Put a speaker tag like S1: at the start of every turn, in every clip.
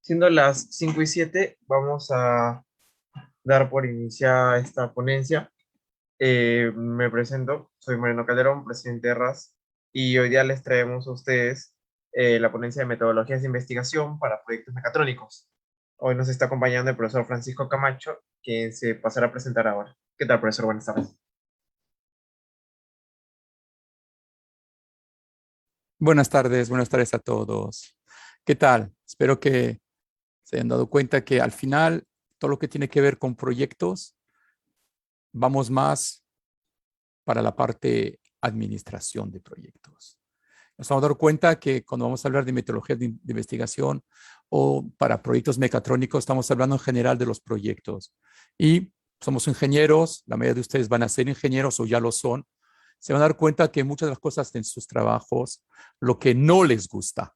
S1: Siendo las 5:07, vamos a dar por iniciada esta ponencia. Me presento, soy Mariano Calderón, presidente de RAS, y hoy día les traemos a ustedes la ponencia de metodologías de investigación para proyectos mecatrónicos. Hoy nos está acompañando el profesor Francisco Camacho, quien se pasará a presentar ahora. ¿Qué tal, profesor? Buenas tardes.
S2: Buenas tardes a todos. ¿Qué tal? Espero que se hayan dado cuenta que al final todo lo que tiene que ver con proyectos, vamos más para la parte administración de proyectos. Nos vamos a dar cuenta que cuando vamos a hablar de metodologías de investigación o para proyectos mecatrónicos, estamos hablando en general de los proyectos. Y somos ingenieros, la mayoría de ustedes van a ser ingenieros o ya lo son. Se van a dar cuenta que muchas de las cosas en sus trabajos, lo que no les gusta,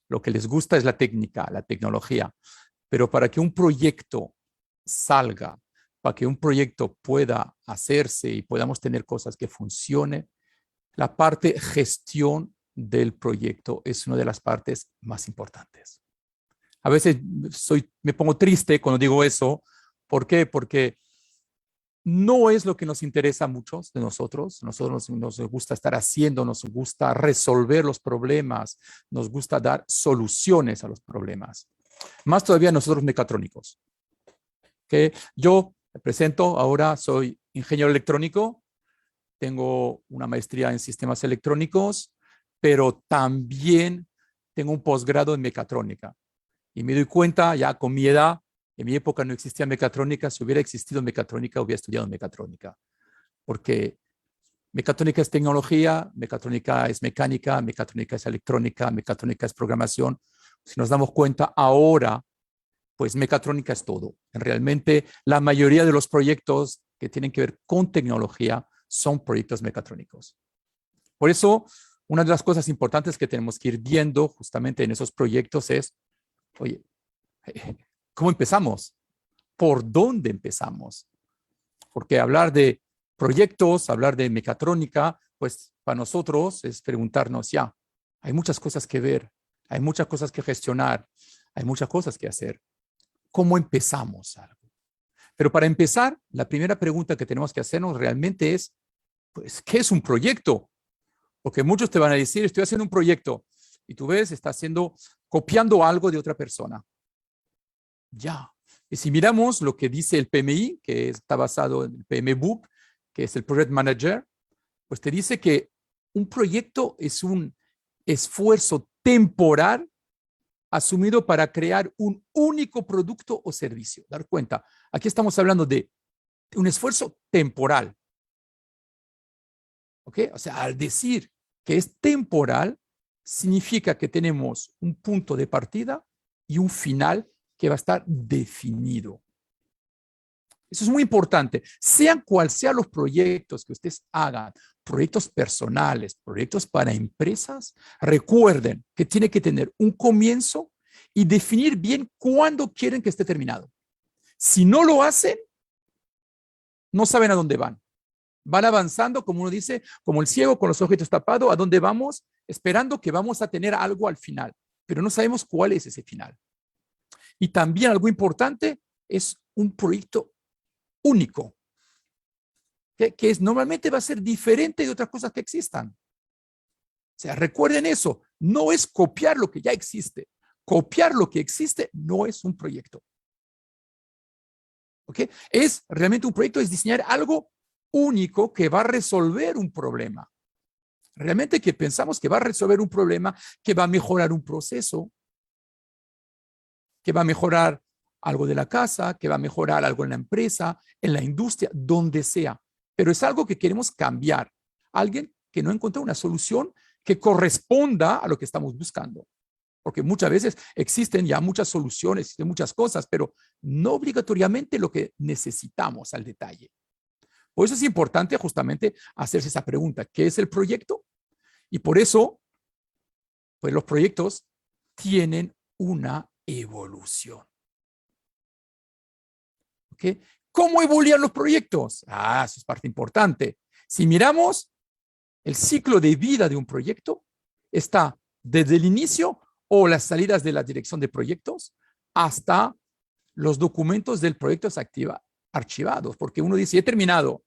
S2: lo que les gusta es la técnica, la tecnología, pero para que un proyecto salga, para que un proyecto pueda hacerse y podamos tener cosas que funcionen, la parte gestión del proyecto es una de las partes más importantes. A veces me pongo triste cuando digo eso. ¿Por qué? Porque no es lo que nos interesa a muchos de nosotros. Nosotros nos gusta estar haciendo, nos gusta resolver los problemas, nos gusta dar soluciones a los problemas. Más todavía nosotros mecatrónicos. ¿Okay? Yo me presento ahora, soy ingeniero electrónico, tengo una maestría en sistemas electrónicos, pero también tengo un posgrado en mecatrónica. Y me doy cuenta ya con mi edad, en mi época no existía mecatrónica. Si hubiera existido mecatrónica, hubiera estudiado mecatrónica. Porque mecatrónica es tecnología, mecatrónica es mecánica, mecatrónica es electrónica, mecatrónica es programación. Si nos damos cuenta ahora, pues mecatrónica es todo. Realmente la mayoría de los proyectos que tienen que ver con tecnología son proyectos mecatrónicos. Por eso, una de las cosas importantes que tenemos que ir viendo justamente en esos proyectos es, oye, ¿cómo empezamos? ¿Por dónde empezamos? Porque hablar de proyectos, hablar de mecatrónica, pues para nosotros es preguntarnos ya, hay muchas cosas que ver, hay muchas cosas que gestionar, hay muchas cosas que hacer. ¿Cómo empezamos algo? Pero para empezar, la primera pregunta que tenemos que hacernos realmente es, pues, ¿qué es un proyecto? Porque muchos te van a decir, estoy haciendo un proyecto, y tú ves, está copiando algo de otra persona. Ya. Y si miramos lo que dice el PMI, que está basado en el PMI Book, que es el Project Manager, pues te dice que un proyecto es un esfuerzo temporal asumido para crear un único producto o servicio. Dar cuenta, aquí estamos hablando de un esfuerzo temporal. ¿Ok? O sea, al decir que es temporal, significa que tenemos un punto de partida y un final que va a estar definido. Eso es muy importante. Sean cuales sean los proyectos que ustedes hagan, proyectos personales, proyectos para empresas, recuerden que tiene que tener un comienzo y definir bien cuándo quieren que esté terminado. Si no lo hacen, no saben a dónde van. Van avanzando, como uno dice, como el ciego con los ojos tapados, a dónde vamos, esperando que vamos a tener algo al final, pero no sabemos cuál es ese final. Y también algo importante es un proyecto único, que normalmente va a ser diferente de otras cosas que existan. O sea, recuerden eso, no es copiar lo que ya existe. Copiar lo que existe no es un proyecto. ¿Ok? Es realmente un proyecto, es diseñar algo único que va a resolver un problema. Realmente que pensamos que va a resolver un problema, que va a mejorar un proceso, que va a mejorar algo de la casa, que va a mejorar algo en la empresa, en la industria, donde sea. Pero es algo que queremos cambiar. Alguien que no encuentra una solución que corresponda a lo que estamos buscando. Porque muchas veces existen ya muchas soluciones, existen muchas cosas, pero no obligatoriamente lo que necesitamos al detalle. Por eso es importante justamente hacerse esa pregunta, ¿qué es el proyecto? Y por eso, pues los proyectos tienen una evolución. ¿Ok? ¿Cómo evolucionan los proyectos? Eso es parte importante. Si miramos el ciclo de vida de un proyecto, está desde el inicio o las salidas de la dirección de proyectos hasta los documentos del proyecto archivados, porque uno dice, he terminado,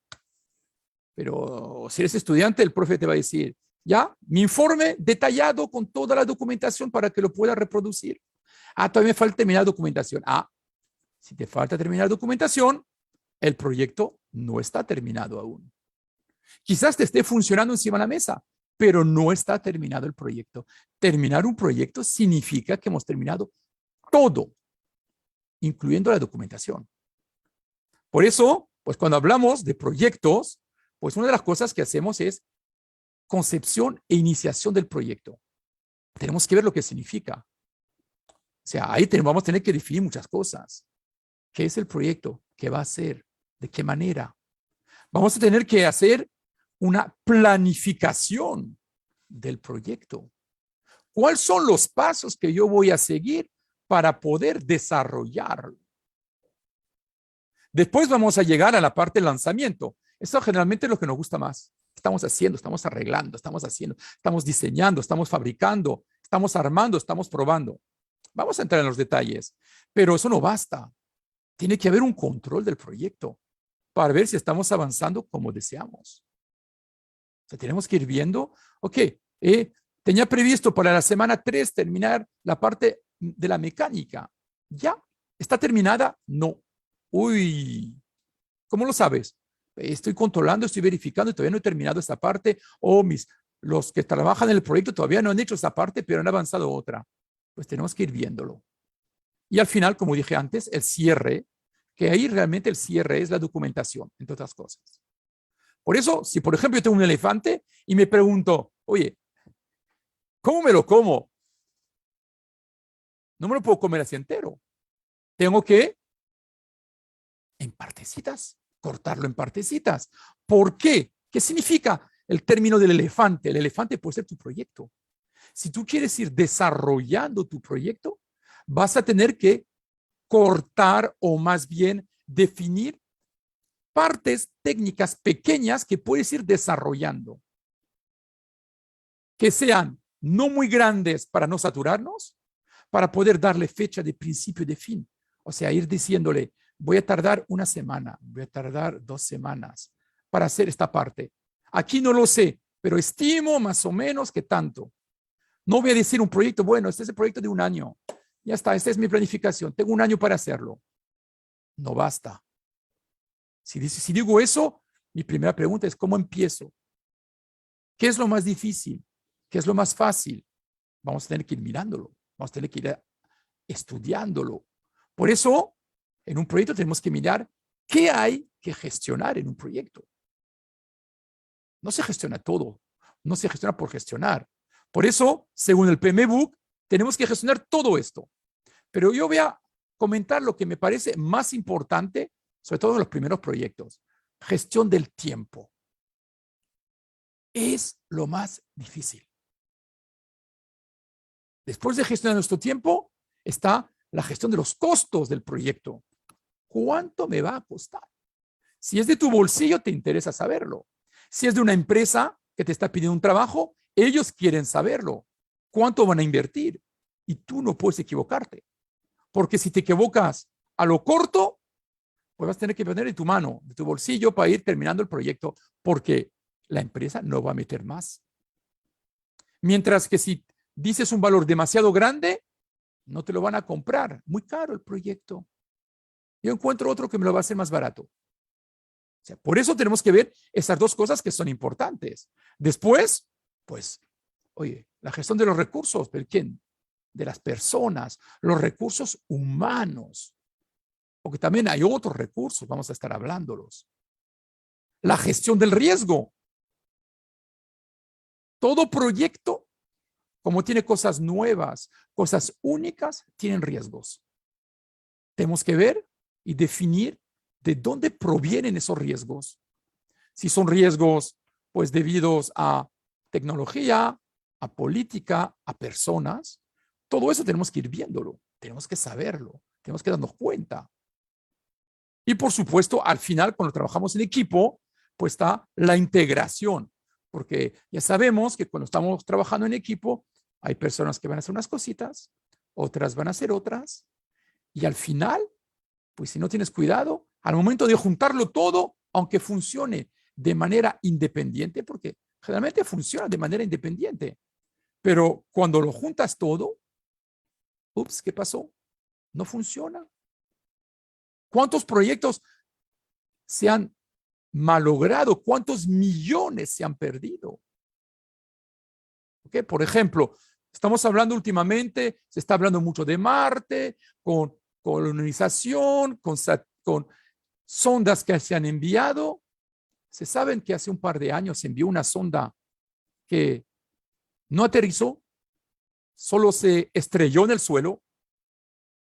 S2: pero si eres estudiante, el profe te va a decir, ya, mi informe detallado con toda la documentación para que lo pueda reproducir. Ah, todavía me falta terminar documentación. Ah, si te falta terminar documentación, el proyecto no está terminado aún. Quizás te esté funcionando encima de la mesa, pero no está terminado el proyecto. Terminar un proyecto significa que hemos terminado todo, incluyendo la documentación. Por eso, pues cuando hablamos de proyectos, pues una de las cosas que hacemos es concepción e iniciación del proyecto. Tenemos que ver lo que significa. O sea, ahí vamos a tener que definir muchas cosas. ¿Qué es el proyecto? ¿Qué va a hacer? ¿De qué manera? Vamos a tener que hacer una planificación del proyecto. ¿Cuáles son los pasos que yo voy a seguir para poder desarrollarlo? Después vamos a llegar a la parte del lanzamiento. Eso generalmente es lo que nos gusta más. Estamos haciendo, estamos arreglando, estamos haciendo, estamos diseñando, estamos fabricando, estamos armando, estamos probando. Vamos a entrar en los detalles, pero eso no basta. Tiene que haber un control del proyecto para ver si estamos avanzando como deseamos. O sea, tenemos que ir viendo, ok, tenía previsto para la semana 3 terminar la parte de la mecánica. ¿Ya? ¿Está terminada? No. Uy, ¿cómo lo sabes? Estoy controlando, estoy verificando y todavía no he terminado esta parte. O los que trabajan en el proyecto todavía no han hecho esta parte, pero han avanzado otra. Pues tenemos que ir viéndolo. Y al final, como dije antes, el cierre, que ahí realmente el cierre es la documentación, entre otras cosas. Por eso, si por ejemplo yo tengo un elefante y me pregunto, oye, ¿cómo me lo como? No me lo puedo comer así entero. Tengo que, en partecitas, cortarlo en partecitas. ¿Por qué? ¿Qué significa el término del elefante? El elefante puede ser tu proyecto. Si tú quieres ir desarrollando tu proyecto, vas a tener que cortar o más bien definir partes técnicas pequeñas que puedes ir desarrollando. Que sean no muy grandes para no saturarnos, para poder darle fecha de principio y de fin. O sea, ir diciéndole, voy a tardar una semana, voy a tardar 2 semanas para hacer esta parte. Aquí no lo sé, pero estimo más o menos que tanto. No voy a decir un proyecto, bueno, este es el proyecto de 1 año. Ya está, esta es mi planificación. Tengo 1 año para hacerlo. No basta. Si digo eso, mi primera pregunta es, ¿cómo empiezo? ¿Qué es lo más difícil? ¿Qué es lo más fácil? Vamos a tener que ir mirándolo. Vamos a tener que ir estudiándolo. Por eso, en un proyecto tenemos que mirar qué hay que gestionar en un proyecto. No se gestiona todo. No se gestiona por gestionar. Por eso, según el PMBOK, tenemos que gestionar todo esto. Pero yo voy a comentar lo que me parece más importante, sobre todo en los primeros proyectos. Gestión del tiempo. Es lo más difícil. Después de gestionar nuestro tiempo, está la gestión de los costos del proyecto. ¿Cuánto me va a costar? Si es de tu bolsillo, te interesa saberlo. Si es de una empresa que te está pidiendo un trabajo, ellos quieren saberlo. ¿Cuánto van a invertir? Y tú no puedes equivocarte. Porque si te equivocas a lo corto, pues vas a tener que poner de tu mano, de tu bolsillo para ir terminando el proyecto, porque la empresa no va a meter más. Mientras que si dices un valor demasiado grande, no te lo van a comprar. Muy caro el proyecto. Yo encuentro otro que me lo va a hacer más barato. O sea, por eso tenemos que ver esas 2 cosas que son importantes. Después, pues, oye, la gestión de los recursos, ¿de quién? De las personas, los recursos humanos. Porque también hay otros recursos, vamos a estar hablándolos. La gestión del riesgo. Todo proyecto, como tiene cosas nuevas, cosas únicas, tienen riesgos. Tenemos que ver y definir de dónde provienen esos riesgos. Si son riesgos, pues, debidos a tecnología, a política, a personas, todo eso tenemos que ir viéndolo, tenemos que saberlo, tenemos que darnos cuenta. Y por supuesto, al final, cuando trabajamos en equipo, pues está la integración, porque ya sabemos que cuando estamos trabajando en equipo, Hay personas que van a hacer unas cositas, otras van a hacer otras, y al final, pues si no tienes cuidado, al momento de juntarlo todo, aunque funcione de manera independiente, porque generalmente funciona de manera independiente, pero cuando lo juntas todo, ups, ¿qué pasó? No funciona. ¿Cuántos proyectos se han malogrado? ¿Cuántos millones se han perdido? ¿Okay? Por ejemplo, estamos hablando últimamente, se está hablando mucho de Marte, con colonización, con sondas que se han enviado. Se saben que hace un par de años se envió una sonda que no aterrizó, solo se estrelló en el suelo.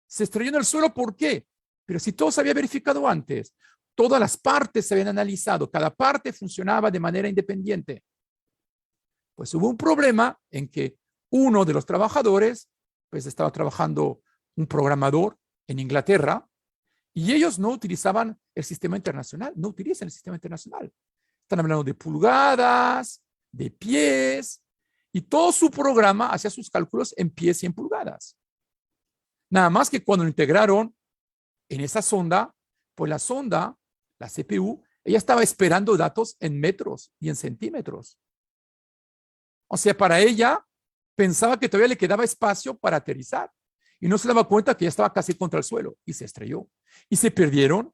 S2: Se estrelló en el suelo, ¿por qué? Pero si todo se había verificado antes, todas las partes se habían analizado, cada parte funcionaba de manera independiente. Pues hubo un problema en que uno de los trabajadores, pues estaba trabajando un programador en Inglaterra, y ellos no utilizaban el sistema internacional, no utilizan el sistema internacional. Están hablando de pulgadas, de pies, y todo su programa hacía sus cálculos en pies y en pulgadas. Nada más que cuando lo integraron en esa sonda, pues la sonda, la CPU, ella estaba esperando datos en metros y en centímetros. O sea, para ella pensaba que todavía le quedaba espacio para aterrizar y no se daba cuenta que ya estaba casi contra el suelo y se estrelló. Y se perdieron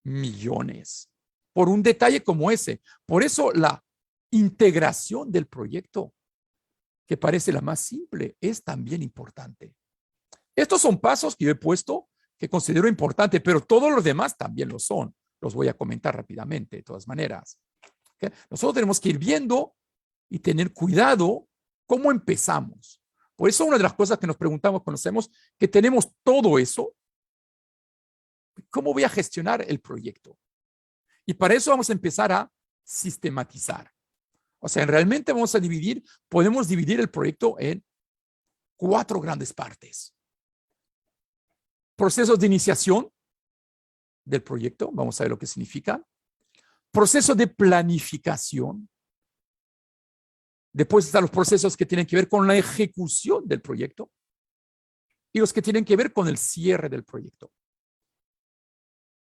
S2: millones por un detalle como ese. Por eso la integración del proyecto, que parece la más simple, es también importante. Estos son pasos que yo he puesto que considero importante, pero todos los demás también lo son. Los voy a comentar rápidamente, de todas maneras. ¿Okay? Nosotros tenemos que ir viendo y tener cuidado cómo empezamos. Por eso una de las cosas que nos preguntamos cuando sabemos que tenemos todo eso, ¿cómo voy a gestionar el proyecto? Y para eso vamos a empezar a sistematizar. O sea, realmente vamos a podemos dividir el proyecto en 4 grandes partes. Procesos de iniciación del proyecto, vamos a ver lo que significa. Proceso de planificación. Después están los procesos que tienen que ver con la ejecución del proyecto y los que tienen que ver con el cierre del proyecto.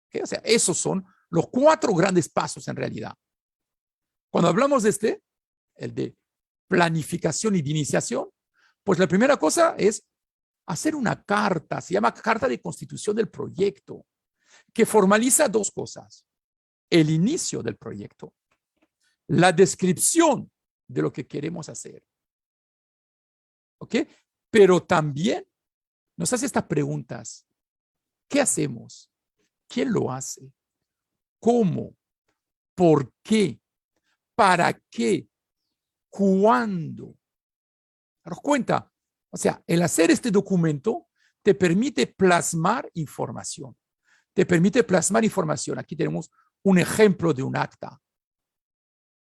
S2: ¿Okay? O sea, esos son los 4 grandes pasos en realidad. Cuando hablamos de el de planificación y de iniciación, pues la primera cosa es hacer una carta, se llama carta de constitución del proyecto, que formaliza 2 cosas: el inicio del proyecto, la descripción de lo que queremos hacer. ¿Ok? Pero también nos hace estas preguntas: ¿qué hacemos? ¿Quién lo hace? ¿Cómo? ¿Por qué? ¿Para qué? ¿Cuándo? ¿Daros cuenta? O sea, el hacer este documento te permite plasmar información. Te permite plasmar información. Aquí tenemos un ejemplo de un acta.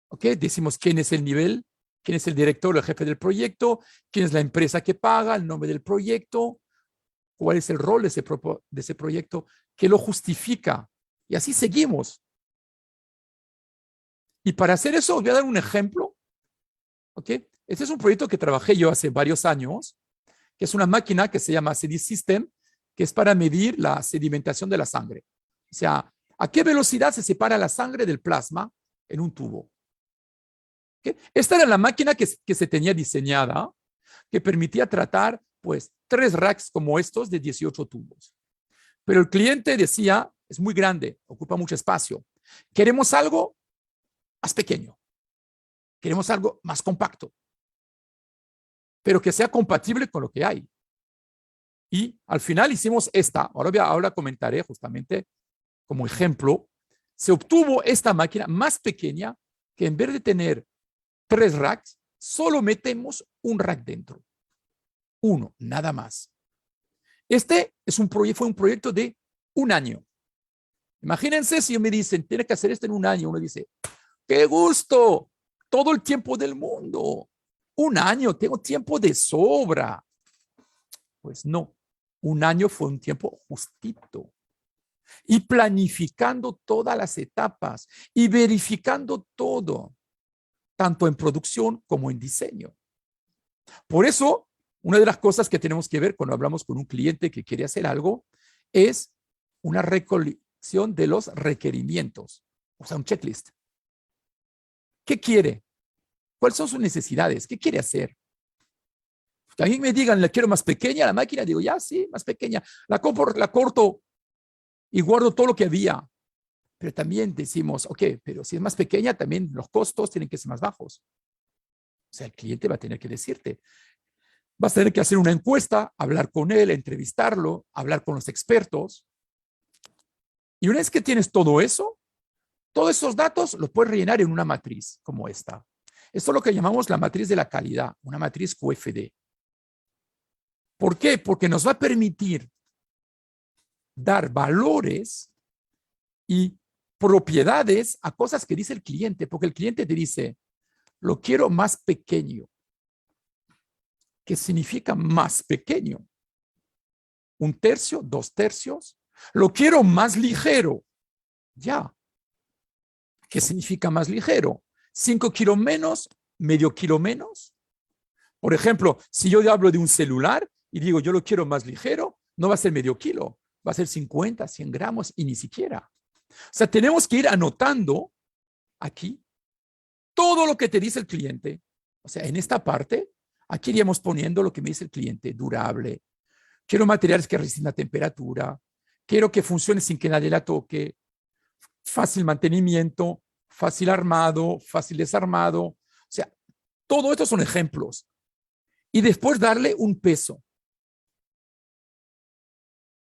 S2: ¿Ok? Decimos quién es el nivel, quién es el director o el jefe del proyecto, quién es la empresa que paga, el nombre del proyecto, cuál es el rol de ese proyecto, qué lo justifica. Y así seguimos. Y para hacer eso, os voy a dar un ejemplo. ¿Ok? Este es un proyecto que trabajé yo hace varios años, que es una máquina que se llama CD System, que es para medir la sedimentación de la sangre. O sea, a qué velocidad se separa la sangre del plasma en un tubo. ¿Okay? Esta era la máquina que se tenía diseñada, que permitía tratar pues 3 racks como estos de 18 tubos. Pero el cliente decía, es muy grande, ocupa mucho espacio. Queremos algo más pequeño. Queremos algo más compacto, pero que sea compatible con lo que hay. Y al final hicimos esta. Ahora comentaré justamente como ejemplo. Se obtuvo esta máquina más pequeña que en vez de tener 3 racks, solo metemos un rack dentro. 1, nada más. Este fue un proyecto de 1 año. Imagínense si me dicen, tiene que hacer esto en 1 año. Uno dice, ¡qué gusto! Todo el tiempo del mundo. 1 año, tengo tiempo de sobra. Pues no, 1 año fue un tiempo justito. Y planificando todas las etapas y verificando todo, tanto en producción como en diseño. Por eso, una de las cosas que tenemos que ver cuando hablamos con un cliente que quiere hacer algo es una recolección de los requerimientos, o sea, un checklist. ¿Qué quiere? ¿Cuáles son sus necesidades? ¿Qué quiere hacer? Que a mí me digan, la quiero más pequeña la máquina, digo, ya, sí, más pequeña. La corto y guardo todo lo que había. Pero también decimos, ok, pero si es más pequeña, también los costos tienen que ser más bajos. O sea, el cliente va a tener que decirte. Vas a tener que hacer una encuesta, hablar con él, entrevistarlo, hablar con los expertos. Y una vez que tienes todo eso, todos esos datos los puedes rellenar en una matriz como esta. Esto es lo que llamamos la matriz de la calidad, una matriz QFD. ¿Por qué? Porque nos va a permitir dar valores y propiedades a cosas que dice el cliente, porque el cliente te dice, lo quiero más pequeño. ¿Qué significa más pequeño? 1/3, 2/3. Lo quiero más ligero. Ya. ¿Qué significa más ligero? 5 kilos menos, medio kilo menos. Por ejemplo, si yo hablo de un celular y digo yo lo quiero más ligero, no va a ser medio kilo, va a ser 50, 100 gramos y ni siquiera. O sea, tenemos que ir anotando aquí todo lo que te dice el cliente. O sea, en esta parte, aquí iríamos poniendo lo que me dice el cliente, durable. Quiero materiales que resistan la temperatura. Quiero que funcione sin que nadie la toque. Fácil mantenimiento, fácil armado, fácil desarmado. O sea, todo esto son ejemplos. Y después darle un peso.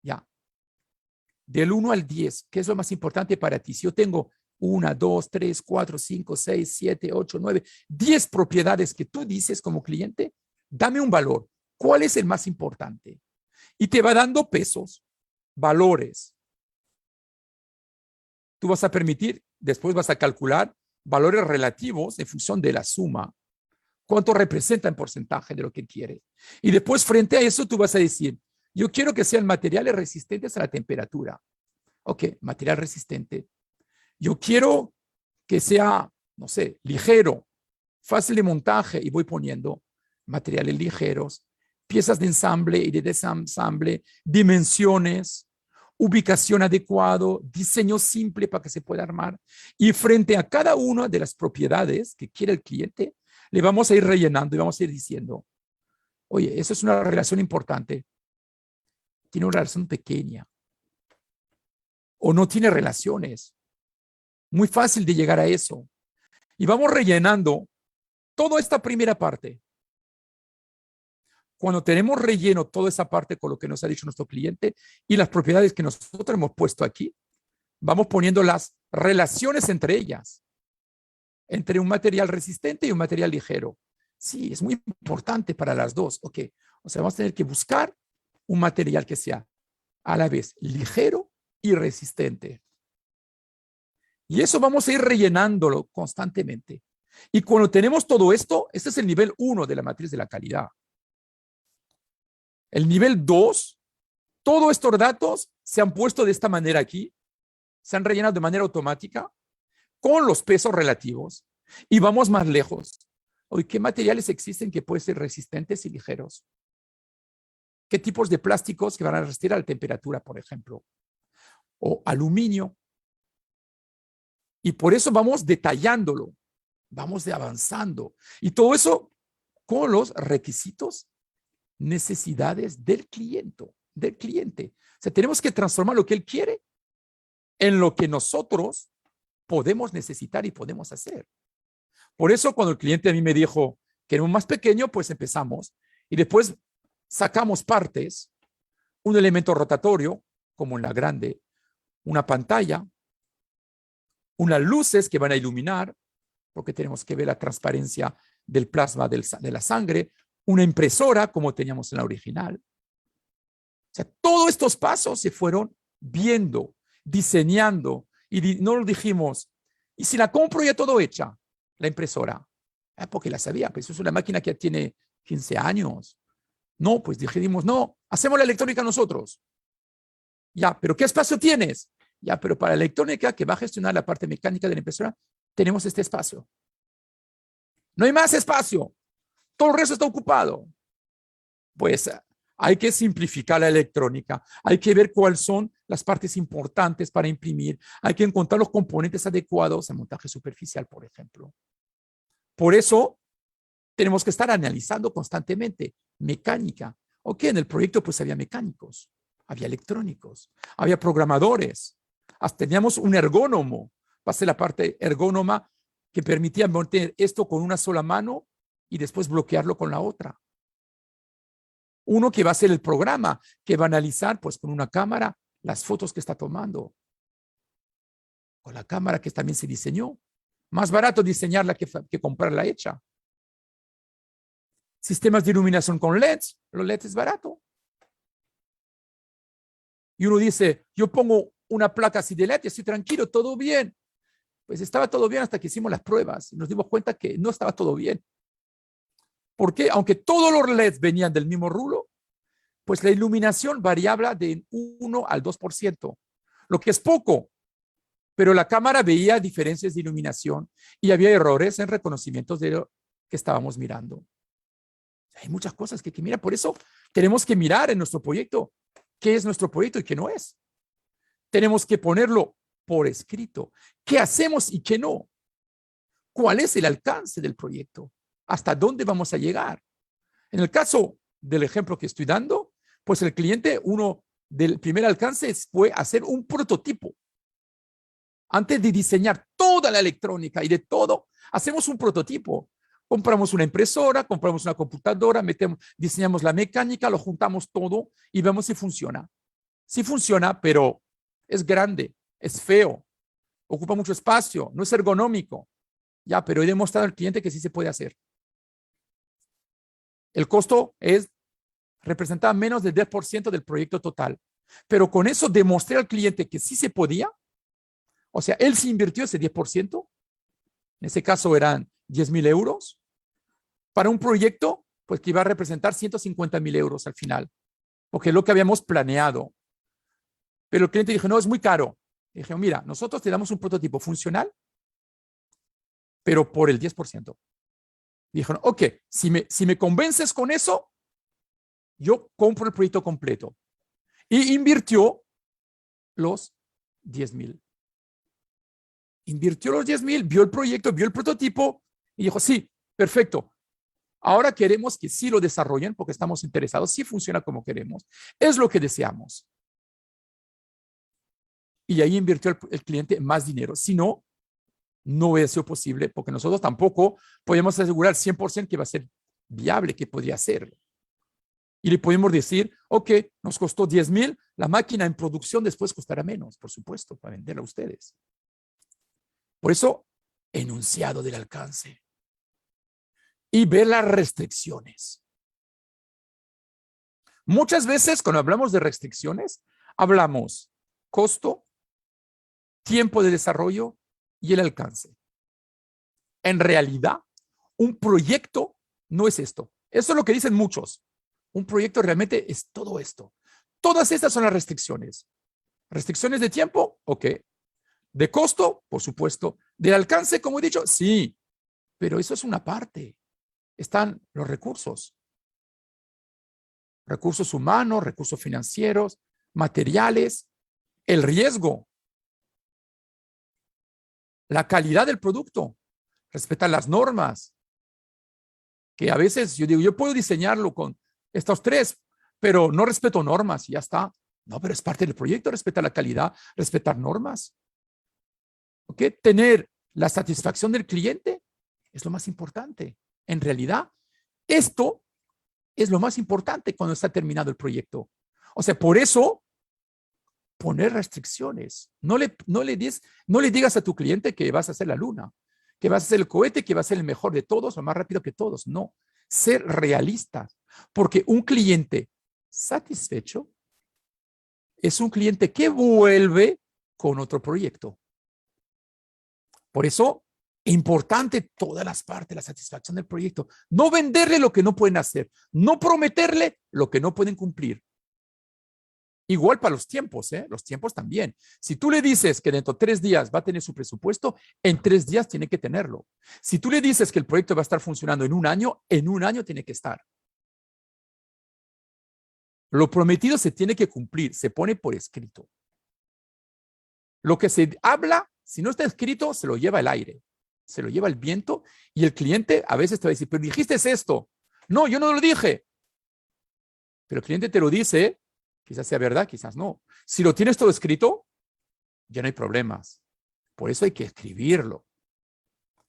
S2: Ya. Del 1 al 10, ¿qué es lo más importante para ti? Si yo tengo 1, 2, 3, 4, 5, 6, 7, 8, 9, 10 propiedades que tú dices como cliente, dame un valor. ¿Cuál es el más importante? Y te va dando pesos, valores. Tú vas a permitir, después vas a calcular valores relativos en función de la suma. ¿Cuánto representa en porcentaje de lo que quiere? Y después, frente a eso, tú vas a decir, yo quiero que sean materiales resistentes a la temperatura. Ok, material resistente. Yo quiero que sea, no sé, ligero, fácil de montaje, y voy poniendo materiales ligeros, piezas de ensamble y de desensamble, dimensiones, ubicación adecuado, diseño simple para que se pueda armar. Y frente a cada una de las propiedades que quiere el cliente, le vamos a ir rellenando y vamos a ir diciendo, oye, eso es una relación importante. Tiene una relación pequeña. O no tiene relaciones. Muy fácil de llegar a eso. Y vamos rellenando toda esta primera parte. Cuando tenemos relleno toda esa parte con lo que nos ha dicho nuestro cliente y las propiedades que nosotros hemos puesto aquí, vamos poniendo las relaciones entre ellas, entre un material resistente y un material ligero. Sí, es muy importante para las dos. Ok, o sea, vamos a tener que buscar un material que sea a la vez ligero y resistente. Y eso vamos a ir rellenándolo constantemente. Y cuando tenemos todo esto, este es el nivel 1 de la matriz de la calidad. El nivel 2, todos estos datos se han puesto de esta manera aquí, se han rellenado de manera automática con los pesos relativos y vamos más lejos. Hoy, ¿qué materiales existen que pueden ser resistentes y ligeros? ¿Qué tipos de plásticos que van a resistir a la temperatura, por ejemplo? O aluminio. Y por eso vamos detallándolo, vamos avanzando. Y todo eso con los requisitos, necesidades del cliente. O sea, tenemos que transformar lo que él quiere en lo que nosotros podemos necesitar y podemos hacer. Por eso cuando el cliente a mí me dijo que era un más pequeño, pues empezamos y después sacamos partes, un elemento rotatorio, como en la grande, una pantalla, unas luces que van a iluminar, porque tenemos que ver la transparencia del plasma de la sangre, una impresora como teníamos en la original. O sea, todos estos pasos se fueron viendo, diseñando, y no lo dijimos, ¿y si la compro ya todo hecha, la impresora? Porque la sabía, pues es una máquina que ya tiene 15 años. No, pues dijimos, no, hacemos la electrónica nosotros. Ya, pero ¿qué espacio tienes? Ya, pero para la electrónica que va a gestionar la parte mecánica de la impresora, tenemos este espacio. No hay más espacio. todo el resto está ocupado. Pues hay que simplificar la electrónica, hay que ver cuáles son las partes importantes para imprimir, hay que encontrar los componentes adecuados al montaje superficial, por ejemplo. Por eso tenemos que estar analizando constantemente mecánica. Ok, en el proyecto pues había mecánicos, había electrónicos, había programadores, hasta teníamos un ergónomo, pasé la parte ergónoma que permitía mantener esto con una sola mano y después bloquearlo con la otra. Uno que va a hacer el programa, que va a analizar pues con una cámara las fotos que está tomando. Con la cámara que también se diseñó. Más barato diseñarla que comprarla hecha. Sistemas de iluminación con LEDs. Los LEDs es barato. Y uno dice, yo pongo una placa así de LED y estoy tranquilo, todo bien. Pues estaba todo bien hasta que hicimos las pruebas y nos dimos cuenta que no estaba todo bien. Porque aunque todos los LEDs venían del mismo rulo, pues la iluminación variaba de 1 al 2%, lo que es poco, pero la cámara veía diferencias de iluminación y había errores en reconocimientos de lo que estábamos mirando. Hay muchas cosas que hay que mirar, por eso tenemos que mirar en nuestro proyecto qué es nuestro proyecto y qué no es. Tenemos que ponerlo por escrito, qué hacemos y qué no. ¿Cuál es el alcance del proyecto? ¿Hasta dónde vamos a llegar? En el caso del ejemplo que estoy dando, pues el cliente, uno del primer alcance fue hacer un prototipo. Antes de diseñar toda la electrónica y de todo, hacemos un prototipo. Compramos una impresora, compramos una computadora, diseñamos la mecánica, lo juntamos todo y vemos si funciona. Sí funciona, pero es grande, es feo, ocupa mucho espacio, no es ergonómico. Ya, pero he demostrado al cliente que sí se puede hacer. El costo representaba menos del 10% del proyecto total. Pero con eso demostré al cliente que sí se podía. O sea, él sí invirtió ese 10%. En ese caso eran 10,000 euros. Para un proyecto, pues que iba a representar 150,000 euros al final. Porque es lo que habíamos planeado. Pero el cliente dijo, no, es muy caro. Y dije, mira, nosotros te damos un prototipo funcional, pero por el 10%. Dijeron, ok, si me convences con eso, yo compro el proyecto completo. Y invirtió los 10,000. Invirtió los 10,000, vio el proyecto, vio el prototipo y dijo, sí, perfecto. Ahora queremos que sí lo desarrollen porque estamos interesados, sí funciona como queremos. Es lo que deseamos. Y ahí invirtió el cliente más dinero. Si no, no hubiera sido posible porque nosotros tampoco podemos asegurar 100% que va a ser viable, que podría ser. Y le podemos decir, ok, nos costó 10,000, la máquina en producción después costará menos, por supuesto, para venderla a ustedes. Por eso, enunciado del alcance. Y ver las restricciones. Muchas veces cuando hablamos de restricciones, hablamos costo, tiempo de desarrollo y el alcance. En realidad, un proyecto no es esto. Eso es lo que dicen muchos. Un proyecto realmente es todo esto. Todas estas son las restricciones. Restricciones de tiempo, ok. De costo, por supuesto. De alcance, como he dicho, sí. Pero eso es una parte. Están los recursos. Recursos humanos, recursos financieros, materiales, el riesgo, la calidad del producto, respetar las normas, que a veces yo digo, yo puedo diseñarlo con estos tres, pero no respeto normas y ya está. No, pero es parte del proyecto, respetar la calidad, respetar normas. ¿Ok? Tener la satisfacción del cliente es lo más importante. En realidad, esto es lo más importante cuando está terminado el proyecto. O sea, por eso, poner restricciones. No le digas a tu cliente que vas a hacer la luna, que vas a hacer el cohete, que va a ser el mejor de todos o más rápido que todos. No, ser realistas. Porque un cliente satisfecho es un cliente que vuelve con otro proyecto. Por eso, importante todas las partes, la satisfacción del proyecto. No venderle lo que no pueden hacer. No prometerle lo que no pueden cumplir. Igual para los tiempos, ¿eh? Los tiempos también. Si tú le dices que dentro de 3 días va a tener su presupuesto, en 3 días tiene que tenerlo. Si tú le dices que el proyecto va a estar funcionando en un año tiene que estar. Lo prometido se tiene que cumplir, se pone por escrito. Lo que se habla, si no está escrito, se lo lleva el aire, se lo lleva el viento y el cliente a veces te va a decir, pero dijiste esto. No, yo no lo dije. Pero el cliente te lo dice, quizás sea verdad, quizás no. Si lo tienes todo escrito, ya no hay problemas. Por eso hay que escribirlo.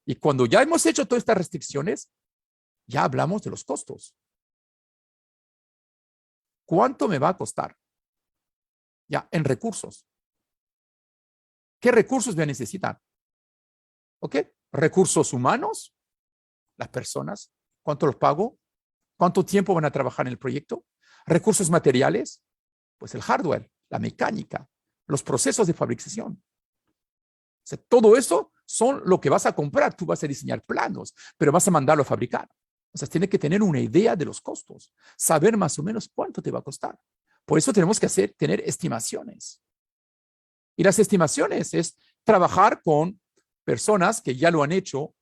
S2: Y cuando ya hemos hecho todas estas restricciones, ya hablamos de los costos. ¿Cuánto me va a costar? Ya, en recursos. ¿Qué recursos voy a necesitar? ¿Ok? Recursos humanos, las personas, ¿cuánto los pago? ¿Cuánto tiempo van a trabajar en el proyecto? Recursos materiales, pues el hardware, la mecánica, los procesos de fabricación. O sea, todo eso son lo que vas a comprar. Tú vas a diseñar planos, pero vas a mandarlo a fabricar. O sea, tienes que tener una idea de los costos, saber más o menos cuánto te va a costar. Por eso tenemos que tener estimaciones. Y las estimaciones es trabajar con personas que ya lo han hecho,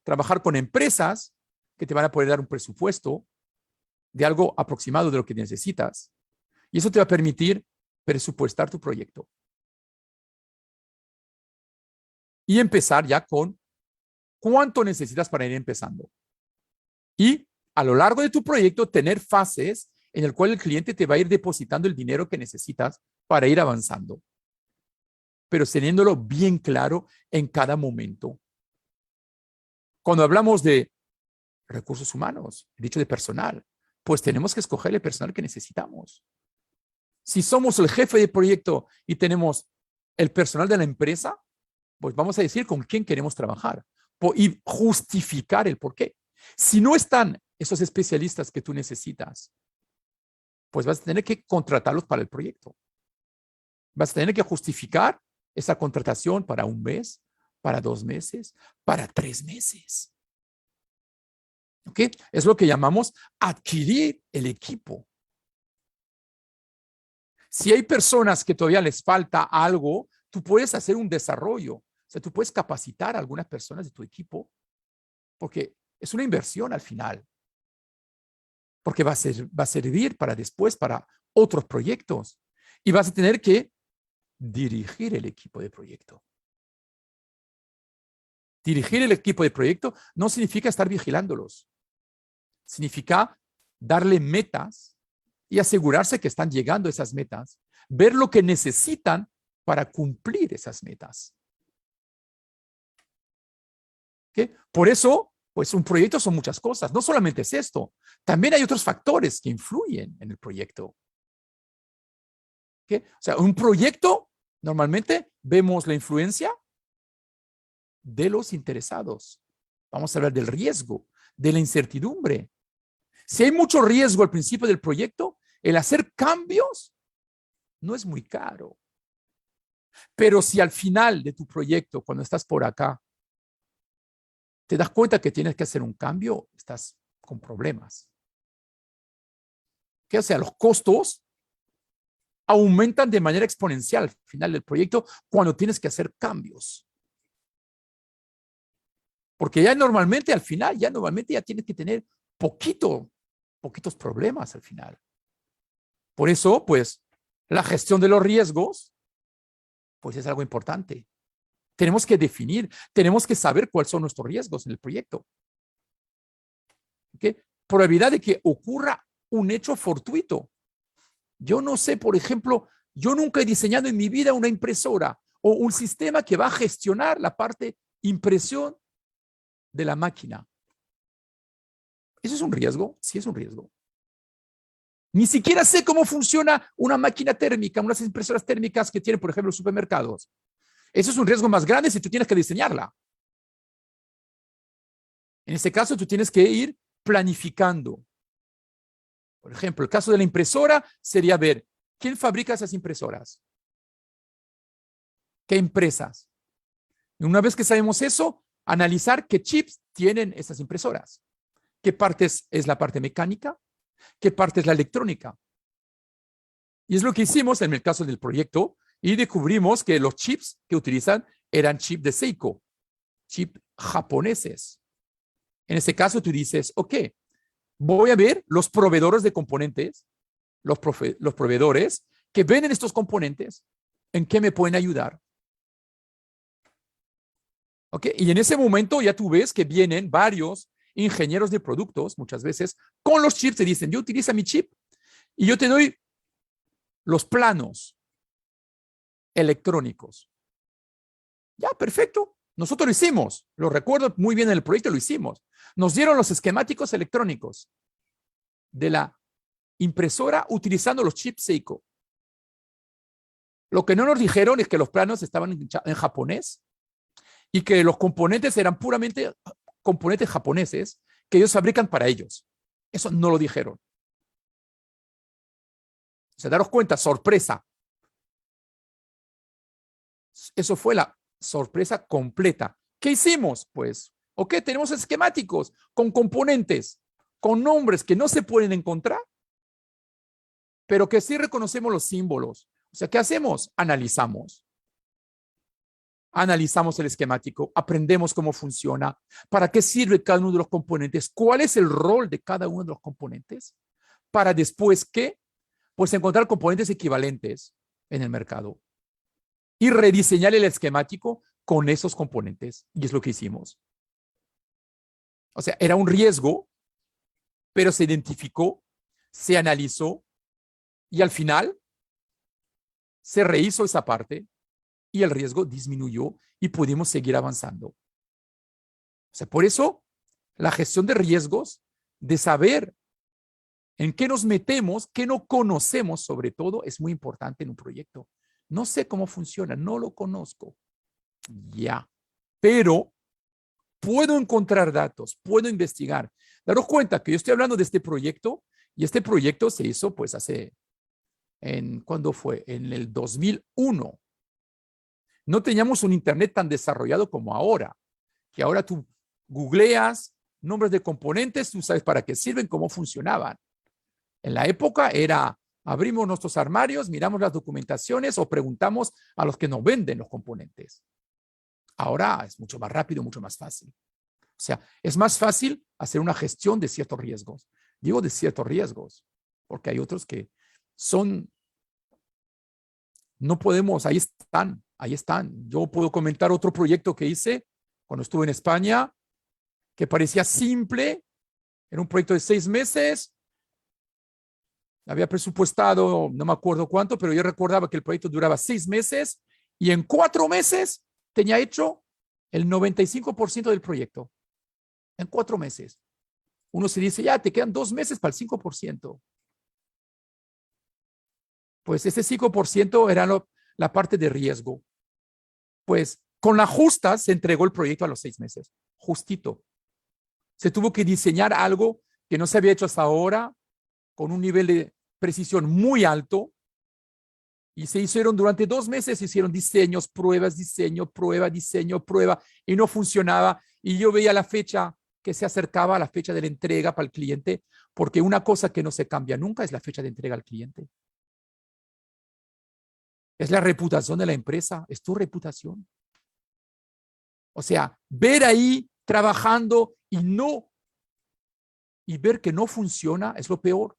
S2: trabajar con empresas que te van a poder dar un presupuesto de algo aproximado de lo que necesitas. Y eso te va a permitir presupuestar tu proyecto. Y empezar ya con cuánto necesitas para ir empezando. Y a lo largo de tu proyecto tener fases en el cual el cliente te va a ir depositando el dinero que necesitas para ir avanzando. Pero teniéndolo bien claro en cada momento. Cuando hablamos de recursos humanos, he dicho de personal, pues tenemos que escoger el personal que necesitamos. Si somos el jefe de proyecto y tenemos el personal de la empresa, pues vamos a decir con quién queremos trabajar y justificar el por qué. Si no están esos especialistas que tú necesitas, pues vas a tener que contratarlos para el proyecto. Vas a tener que justificar esa contratación para 1 mes, para 2 meses, para 3 meses. ¿Ok? Es lo que llamamos adquirir el equipo. Si hay personas que todavía les falta algo, tú puedes hacer un desarrollo. O sea, tú puedes capacitar a algunas personas de tu equipo porque es una inversión al final. Porque va a servir para después, para otros proyectos. Y vas a tener que dirigir el equipo de proyecto. Dirigir el equipo de proyecto no significa estar vigilándolos. Significa darle metas y asegurarse que están llegando a esas metas. Ver lo que necesitan para cumplir esas metas. ¿Okay? Por eso, pues un proyecto son muchas cosas. No solamente es esto. También hay otros factores que influyen en el proyecto. ¿Okay? O sea, un proyecto, normalmente vemos la influencia de los interesados. Vamos a hablar del riesgo, de la incertidumbre. Si hay mucho riesgo al principio del proyecto, el hacer cambios no es muy caro. Pero si al final de tu proyecto, cuando estás por acá, te das cuenta que tienes que hacer un cambio, estás con problemas. ¿Qué? O sea, los costos aumentan de manera exponencial al final del proyecto cuando tienes que hacer cambios. Porque ya normalmente al final, ya tienes que tener poquitos problemas al final. Por eso, pues, la gestión de los riesgos, pues es algo importante. Tenemos que definir, tenemos que saber cuáles son nuestros riesgos en el proyecto. ¿Okay? Probabilidad de que ocurra un hecho fortuito. Yo no sé, por ejemplo, yo nunca he diseñado en mi vida una impresora o un sistema que va a gestionar la parte impresión de la máquina. ¿Eso es un riesgo? Sí, es un riesgo. Ni siquiera sé cómo funciona una máquina térmica, unas impresoras térmicas que tienen, por ejemplo, los supermercados. Eso es un riesgo más grande si tú tienes que diseñarla. En este caso, tú tienes que ir planificando. Por ejemplo, el caso de la impresora sería ver quién fabrica esas impresoras. ¿Qué empresas? Y una vez que sabemos eso, analizar qué chips tienen esas impresoras. ¿Qué partes es la parte mecánica? ¿Qué parte es la electrónica? Y es lo que hicimos en el caso del proyecto y descubrimos que los chips que utilizan eran chips de Seiko, chips japoneses. En ese caso tú dices, ok, voy a ver los proveedores de componentes, los proveedores que venden estos componentes, en qué me pueden ayudar. ¿Ok? Y en ese momento ya tú ves que vienen varios ingenieros de productos, muchas veces, con los chips, te dicen, yo utilizo mi chip y yo te doy los planos electrónicos. Ya, perfecto. Nosotros lo hicimos. Lo recuerdo muy bien en el proyecto, lo hicimos. Nos dieron los esquemáticos electrónicos de la impresora utilizando los chips Seiko. Lo que no nos dijeron es que los planos estaban en japonés y que los componentes eran puramente componentes japoneses que ellos fabrican para ellos. Eso no lo dijeron. O sea, daros cuenta, sorpresa. Eso fue la sorpresa completa. ¿Qué hicimos? Pues, ok, tenemos esquemáticos con componentes, con nombres que no se pueden encontrar, pero que sí reconocemos los símbolos. O sea, ¿qué hacemos? Analizamos. Analizamos el esquemático, aprendemos cómo funciona, para qué sirve cada uno de los componentes, cuál es el rol de cada uno de los componentes, para después, ¿qué? Pues encontrar componentes equivalentes en el mercado y rediseñar el esquemático con esos componentes. Y es lo que hicimos. O sea, era un riesgo, pero se identificó, se analizó y al final se rehizo esa parte y el riesgo disminuyó y pudimos seguir avanzando. O sea, por eso la gestión de riesgos, de saber en qué nos metemos, qué no conocemos sobre todo, es muy importante en un proyecto. No sé cómo funciona, no lo conozco. Ya, pero puedo encontrar datos, puedo investigar. Daros cuenta que yo estoy hablando de este proyecto y este proyecto se hizo pues ¿cuándo fue? En el 2001. No teníamos un internet tan desarrollado como ahora, que ahora tú googleas nombres de componentes, tú sabes para qué sirven, cómo funcionaban. En la época era, abrimos nuestros armarios, miramos las documentaciones o preguntamos a los que nos venden los componentes. Ahora es mucho más rápido, mucho más fácil. O sea, es más fácil hacer una gestión de ciertos riesgos. Digo de ciertos riesgos, porque hay otros que no podemos, ahí están, ahí están. Yo puedo comentar otro proyecto que hice cuando estuve en España, que parecía simple, era un proyecto de 6 meses, había presupuestado, no me acuerdo cuánto, pero yo recordaba que el proyecto duraba 6 meses y en 4 meses tenía hecho el 95% del proyecto. En 4 meses. Uno se dice, ya, te quedan 2 meses para el 5%. Pues ese 5% era la parte de riesgo. Pues con la justa se entregó el proyecto a los 6 meses. Justito. Se tuvo que diseñar algo que no se había hecho hasta ahora, con un nivel de precisión muy alto, y se hicieron durante 2 meses, se hicieron diseños, pruebas, diseño, prueba, y no funcionaba, y yo veía la fecha que se acercaba a la fecha de la entrega para el cliente, porque una cosa que no se cambia nunca es la fecha de entrega al cliente. Es la reputación de la empresa, es tu reputación. O sea, ver ahí trabajando y ver que no funciona es lo peor.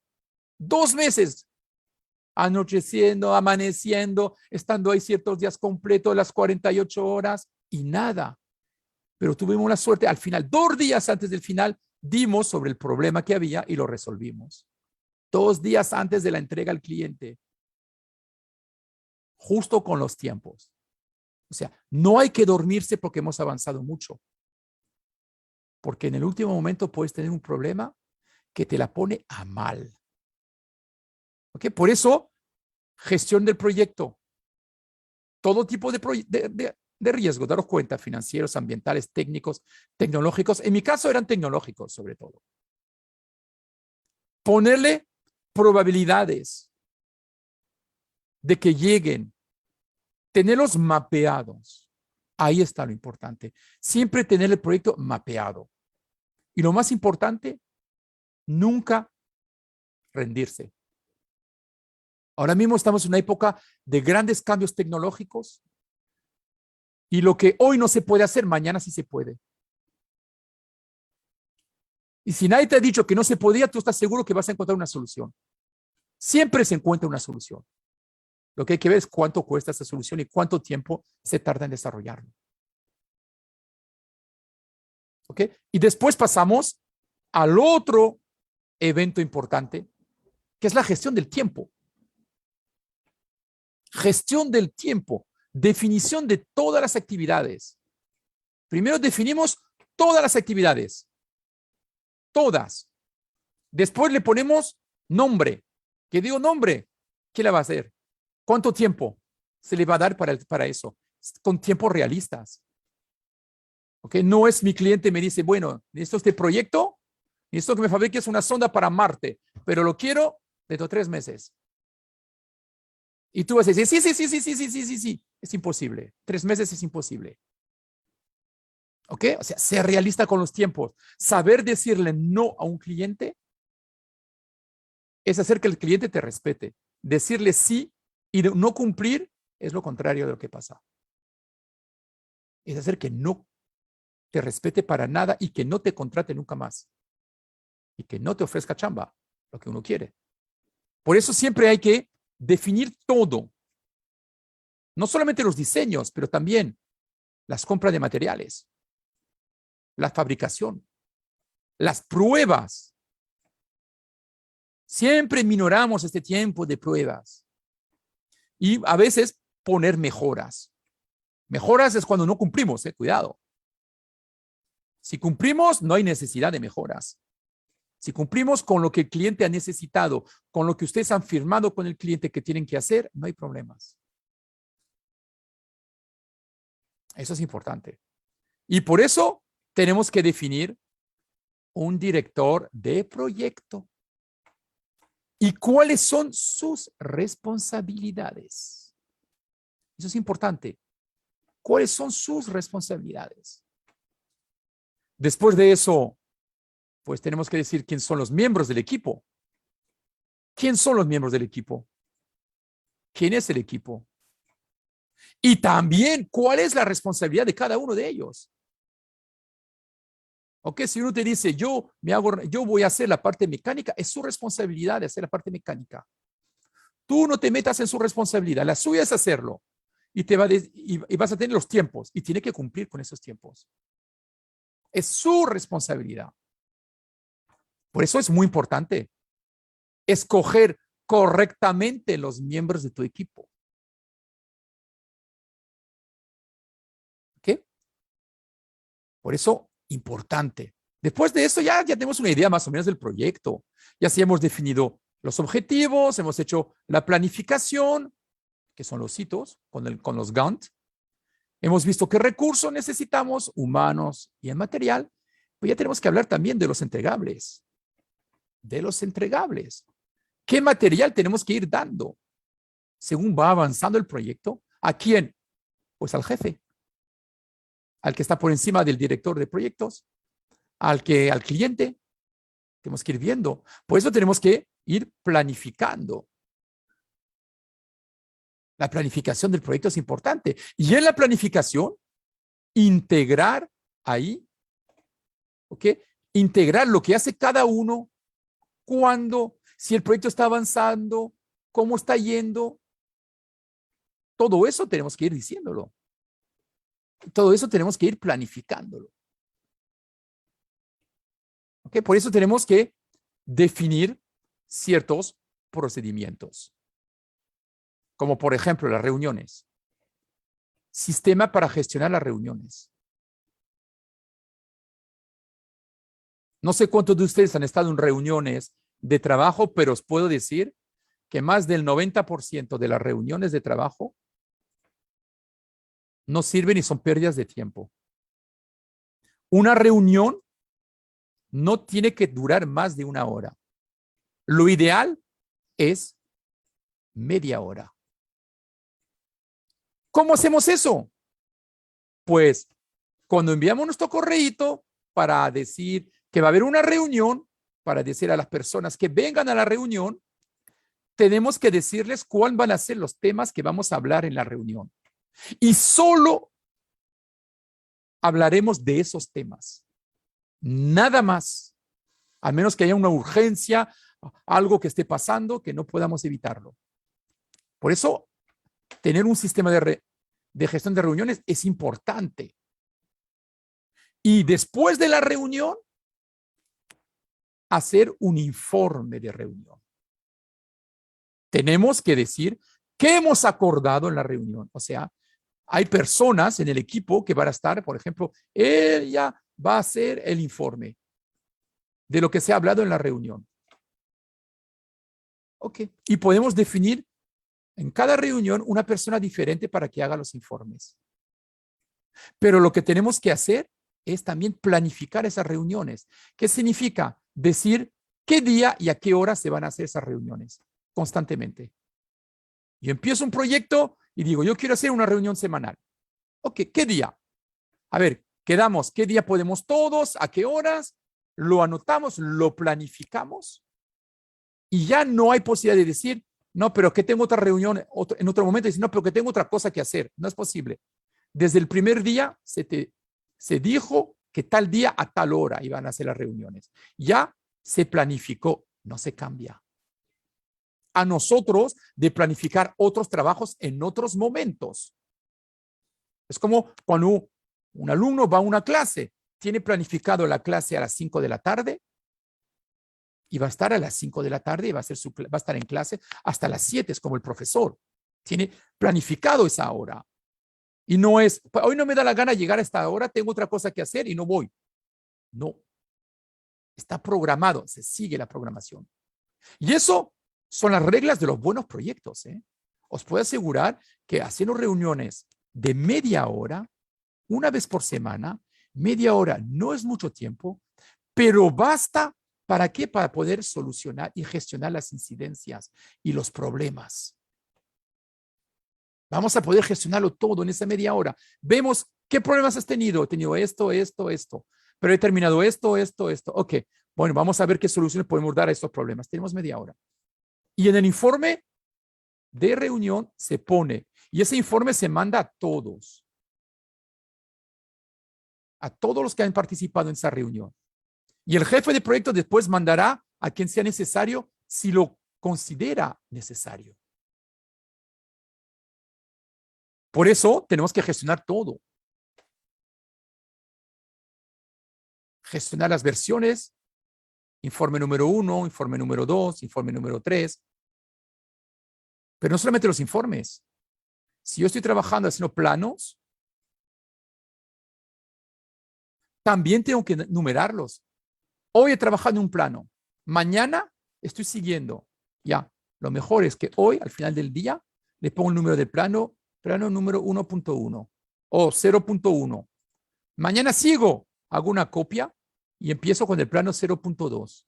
S2: 2 meses anocheciendo, amaneciendo, estando ahí ciertos días completos, las 48 horas y nada. Pero tuvimos la suerte, al final, 2 días antes del final, dimos sobre el problema que había y lo resolvimos. 2 días antes de la entrega al cliente. Justo con los tiempos. O sea, no hay que dormirse porque hemos avanzado mucho. Porque en el último momento puedes tener un problema que te la pone a mal. ¿Ok? Por eso, gestión del proyecto. Todo tipo de riesgos, daros cuenta, financieros, ambientales, técnicos, tecnológicos. En mi caso eran tecnológicos, sobre todo. Ponerle probabilidades de que lleguen, tenerlos mapeados. Ahí está lo importante. Siempre tener el proyecto mapeado. Y lo más importante, nunca rendirse. Ahora mismo estamos en una época de grandes cambios tecnológicos y lo que hoy no se puede hacer, mañana sí se puede. Y si nadie te ha dicho que no se podía, tú estás seguro que vas a encontrar una solución. Siempre se encuentra una solución. Lo que hay que ver es cuánto cuesta esa solución y cuánto tiempo se tarda en desarrollarlo. ¿Ok? Y después pasamos al otro evento importante, que es la gestión del tiempo. Gestión del tiempo, definición de todas las actividades. Primero definimos todas las actividades, todas. Después le ponemos nombre. ¿Qué digo nombre? ¿Qué le va a hacer? ¿Cuánto tiempo se le va a dar para eso? Con tiempos realistas. ¿Ok? No es mi cliente me dice, bueno, necesito este proyecto, necesito que me fabriques una sonda para Marte, pero lo quiero dentro de 3 meses. Y tú vas a decir, sí. Es imposible. 3 meses es imposible. ¿Ok? O sea, ser realista con los tiempos. Saber decirle no a un cliente es hacer que el cliente te respete. Decirle sí y no cumplir es lo contrario de lo que pasa. Es hacer que no te respete para nada y que no te contrate nunca más. Y que no te ofrezca chamba, lo que uno quiere. Por eso siempre hay que definir todo. No solamente los diseños, pero también las compras de materiales, la fabricación, las pruebas. Siempre minoramos este tiempo de pruebas. Y a veces poner mejoras. Mejoras es cuando no cumplimos, cuidado. Si cumplimos, no hay necesidad de mejoras. Si cumplimos con lo que el cliente ha necesitado, con lo que ustedes han firmado con el cliente que tienen que hacer, no hay problemas. Eso es importante. Y por eso tenemos que definir un director de proyecto. ¿Y cuáles son sus responsabilidades? Eso es importante. ¿Cuáles son sus responsabilidades? Después de eso, pues tenemos que decir quién son los miembros del equipo. ¿Quién son los miembros del equipo? ¿Quién es el equipo? Y también, ¿cuál es la responsabilidad de cada uno de ellos? Ok, si uno te dice, yo voy a hacer la parte mecánica, es su responsabilidad de hacer la parte mecánica. Tú no te metas en su responsabilidad, la suya es hacerlo. Y vas a tener los tiempos y tiene que cumplir con esos tiempos. Es su responsabilidad. Por eso es muy importante escoger correctamente los miembros de tu equipo. ¿Ok? Por eso, importante. Después de eso ya tenemos una idea más o menos del proyecto. Ya sí hemos definido los objetivos, hemos hecho la planificación, que son los hitos, con los Gantt. Hemos visto qué recursos necesitamos, humanos y en material. Pues ya tenemos que hablar también de los entregables. De los entregables. ¿Qué material tenemos que ir dando según va avanzando el proyecto? ¿A quién? Pues al jefe, al que está por encima del director de proyectos, al cliente. Tenemos que ir viendo. Por eso tenemos que ir planificando. La planificación del proyecto es importante. Y en la planificación, integrar ahí, ¿ok? Integrar lo que hace cada uno, cuándo, si el proyecto está avanzando, cómo está yendo. Todo eso tenemos que ir diciéndolo. Todo eso tenemos que ir planificándolo. ¿Ok? Por eso tenemos que definir ciertos procedimientos. Como por ejemplo las reuniones. Sistema para gestionar las reuniones. No sé cuántos de ustedes han estado en reuniones de trabajo, pero os puedo decir que más del 90% de las reuniones de trabajo no sirven y son pérdidas de tiempo. Una reunión no tiene que durar más de 1 hora. Lo ideal es media hora. ¿Cómo hacemos eso? Pues cuando enviamos nuestro correíto para decir que va a haber una reunión, para decir a las personas que vengan a la reunión, tenemos que decirles cuáles van a ser los temas que vamos a hablar en la reunión. Y solo hablaremos de esos temas. Nada más. A menos que haya una urgencia, algo que esté pasando, que no podamos evitarlo. Por eso, tener un sistema de gestión de reuniones es importante. Y después de la reunión, hacer un informe de reunión. Tenemos que decir qué hemos acordado en la reunión. O sea, hay personas en el equipo que van a estar, por ejemplo, ella va a hacer el informe de lo que se ha hablado en la reunión. Ok. Y podemos definir en cada reunión una persona diferente para que haga los informes. Pero lo que tenemos que hacer es también planificar esas reuniones. ¿Qué significa? Decir qué día y a qué hora se van a hacer esas reuniones constantemente. Yo empiezo un proyecto y digo, yo quiero hacer una reunión semanal. Ok, ¿qué día? A ver, quedamos, ¿qué día podemos todos? ¿A qué horas? Lo anotamos, lo planificamos y ya no hay posibilidad de decir, no, pero que tengo otra reunión en otro momento, decir, no, pero que tengo otra cosa que hacer. No es posible. Desde el primer día se dijo que tal día a tal hora iban a hacer las reuniones. Ya se planificó, no se cambia. A nosotros de planificar otros trabajos en otros momentos. Es como cuando un alumno va a una clase, tiene planificado la clase a las 5 de la tarde y va a estar a las 5 de la tarde y va a estar en clase hasta las 7, es como el profesor. Tiene planificado esa hora. Y no es, hoy no me da la gana llegar a esta hora, tengo otra cosa que hacer y no voy. No. Está programado, se sigue la programación. Y eso son las reglas de los buenos proyectos. Os puedo asegurar que haciendo reuniones de media hora, una vez por semana, media hora no es mucho tiempo, pero basta ¿para qué? Para poder solucionar y gestionar las incidencias y los problemas. Vamos a poder gestionarlo todo en esa media hora. Vemos qué problemas has tenido. He tenido esto, pero he terminado esto. Ok, bueno, vamos a ver qué soluciones podemos dar a estos problemas. Tenemos media hora. Y en el informe de reunión se pone, y ese informe se manda a todos los que han participado en esa reunión. Y el jefe de proyecto después mandará a quien sea necesario si lo considera necesario. Por eso tenemos que gestionar todo. Gestionar las versiones, informe número 1, informe número 2, informe número 3. Pero no solamente los informes. Si yo estoy trabajando haciendo planos, también tengo que numerarlos. Hoy he trabajado en un plano. Mañana estoy siguiendo. Ya, lo mejor es que hoy, al final del día, le pongo el número del plano número 1.1 o 0.1. Mañana sigo, hago una copia y empiezo con el plano 0.2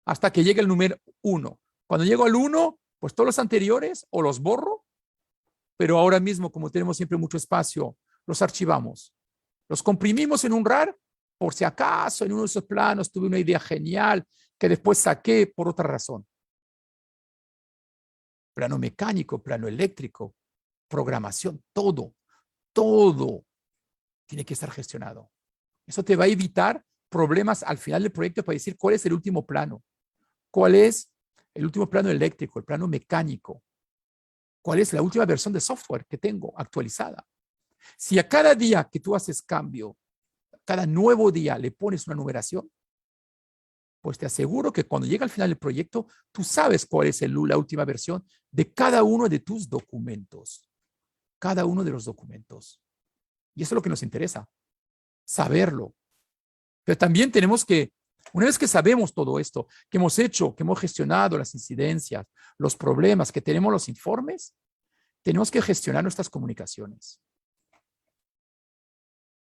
S2: hasta que llegue el número 1. Cuando llego al 1, pues todos los anteriores o los borro, pero ahora mismo, como tenemos siempre mucho espacio, los archivamos. Los comprimimos en un RAR, por si acaso en uno de esos planos tuve una idea genial que después saqué por otra razón. Plano mecánico, plano eléctrico, programación, todo tiene que estar gestionado. Eso te va a evitar problemas al final del proyecto para decir cuál es el último plano, cuál es el último plano eléctrico, el plano mecánico, cuál es la última versión de software que tengo actualizada. Si a cada día que tú haces cambio, cada nuevo día le pones una numeración, pues te aseguro que cuando llega al final del proyecto, tú sabes cuál es la última versión de cada uno de tus documentos. Cada uno de los documentos. Y eso es lo que nos interesa, saberlo. Pero también tenemos que, una vez que sabemos todo esto, que hemos hecho, que hemos gestionado las incidencias, los problemas, que tenemos los informes, tenemos que gestionar nuestras comunicaciones.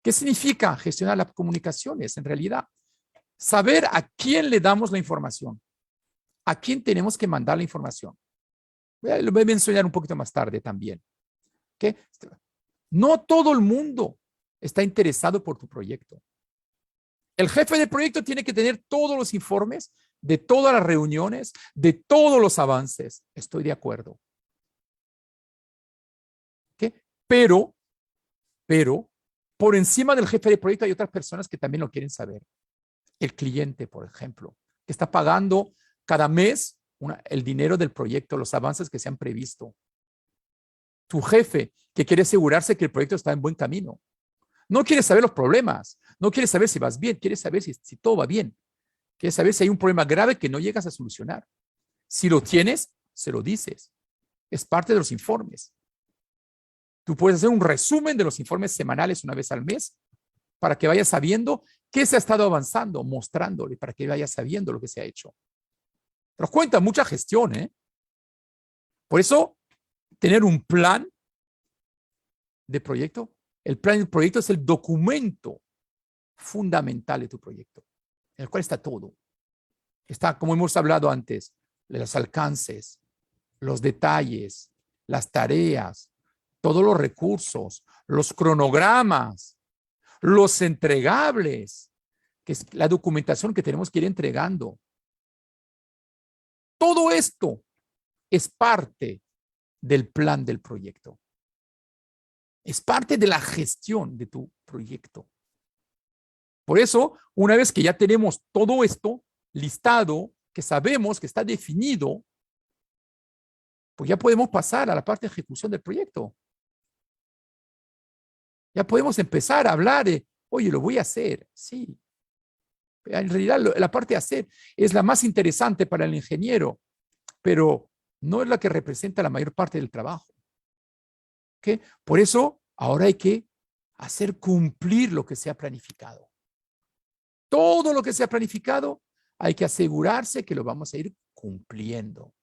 S2: ¿Qué significa gestionar las comunicaciones? En realidad, saber a quién le damos la información, a quién tenemos que mandar la información. Lo voy a mencionar un poquito más tarde también. ¿Okay? No todo el mundo está interesado por tu proyecto. El jefe de proyecto tiene que tener todos los informes de todas las reuniones, de todos los avances. Estoy de acuerdo. ¿Okay? Pero, por encima del jefe de proyecto hay otras personas que también lo quieren saber. El cliente, por ejemplo, que está pagando cada mes el dinero del proyecto, los avances que se han previsto. Tu jefe, que quiere asegurarse que el proyecto está en buen camino. No quiere saber los problemas, no quiere saber si vas bien, quiere saber si todo va bien. Quiere saber si hay un problema grave que no llegas a solucionar. Si lo tienes, se lo dices. Es parte de los informes. Tú puedes hacer un resumen de los informes semanales una vez al mes para que vayas sabiendo qué se ha estado avanzando, mostrándole, para que vayas sabiendo lo que se ha hecho. Te das cuenta, mucha gestión, ¿eh? Por eso, tener un plan de proyecto. El plan de proyecto es el documento fundamental de tu proyecto, en el cual está todo. Está, como hemos hablado antes, los alcances, los detalles, las tareas, todos los recursos, los cronogramas, los entregables, que es la documentación que tenemos que ir entregando. Todo esto es parte del plan del proyecto. Es parte de la gestión de tu proyecto. Por eso, una vez que ya tenemos todo esto listado, que sabemos que está definido, pues ya podemos pasar a la parte de ejecución del proyecto. Ya podemos empezar a hablar de, oye, lo voy a hacer. Sí. En realidad, la parte de hacer es la más interesante para el ingeniero, pero no es la que representa la mayor parte del trabajo. ¿Okay? Por eso, ahora hay que hacer cumplir lo que se ha planificado. Todo lo que se ha planificado, hay que asegurarse que lo vamos a ir cumpliendo.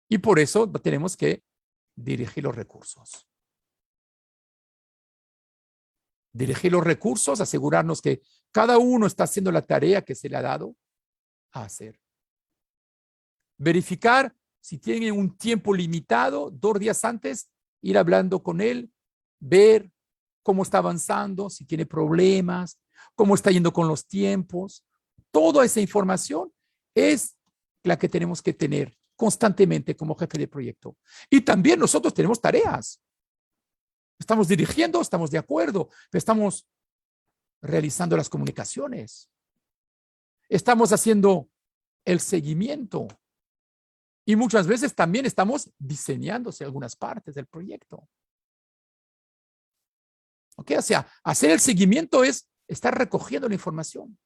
S2: Y por eso tenemos que dirigir los recursos. Dirigir los recursos, asegurarnos que cada uno está haciendo la tarea que se le ha dado a hacer. Verificar si tienen un tiempo limitado, 2 días antes, ir hablando con él, ver cómo está avanzando, si tiene problemas, cómo está yendo con los tiempos. Toda esa información es la que tenemos que tener constantemente como jefe de proyecto. Y también nosotros tenemos tareas. Estamos dirigiendo, estamos de acuerdo, estamos realizando las comunicaciones. Estamos haciendo el seguimiento. Y muchas veces también estamos diseñándose algunas partes del proyecto. ¿Ok? O sea, hacer el seguimiento es estar recogiendo la información.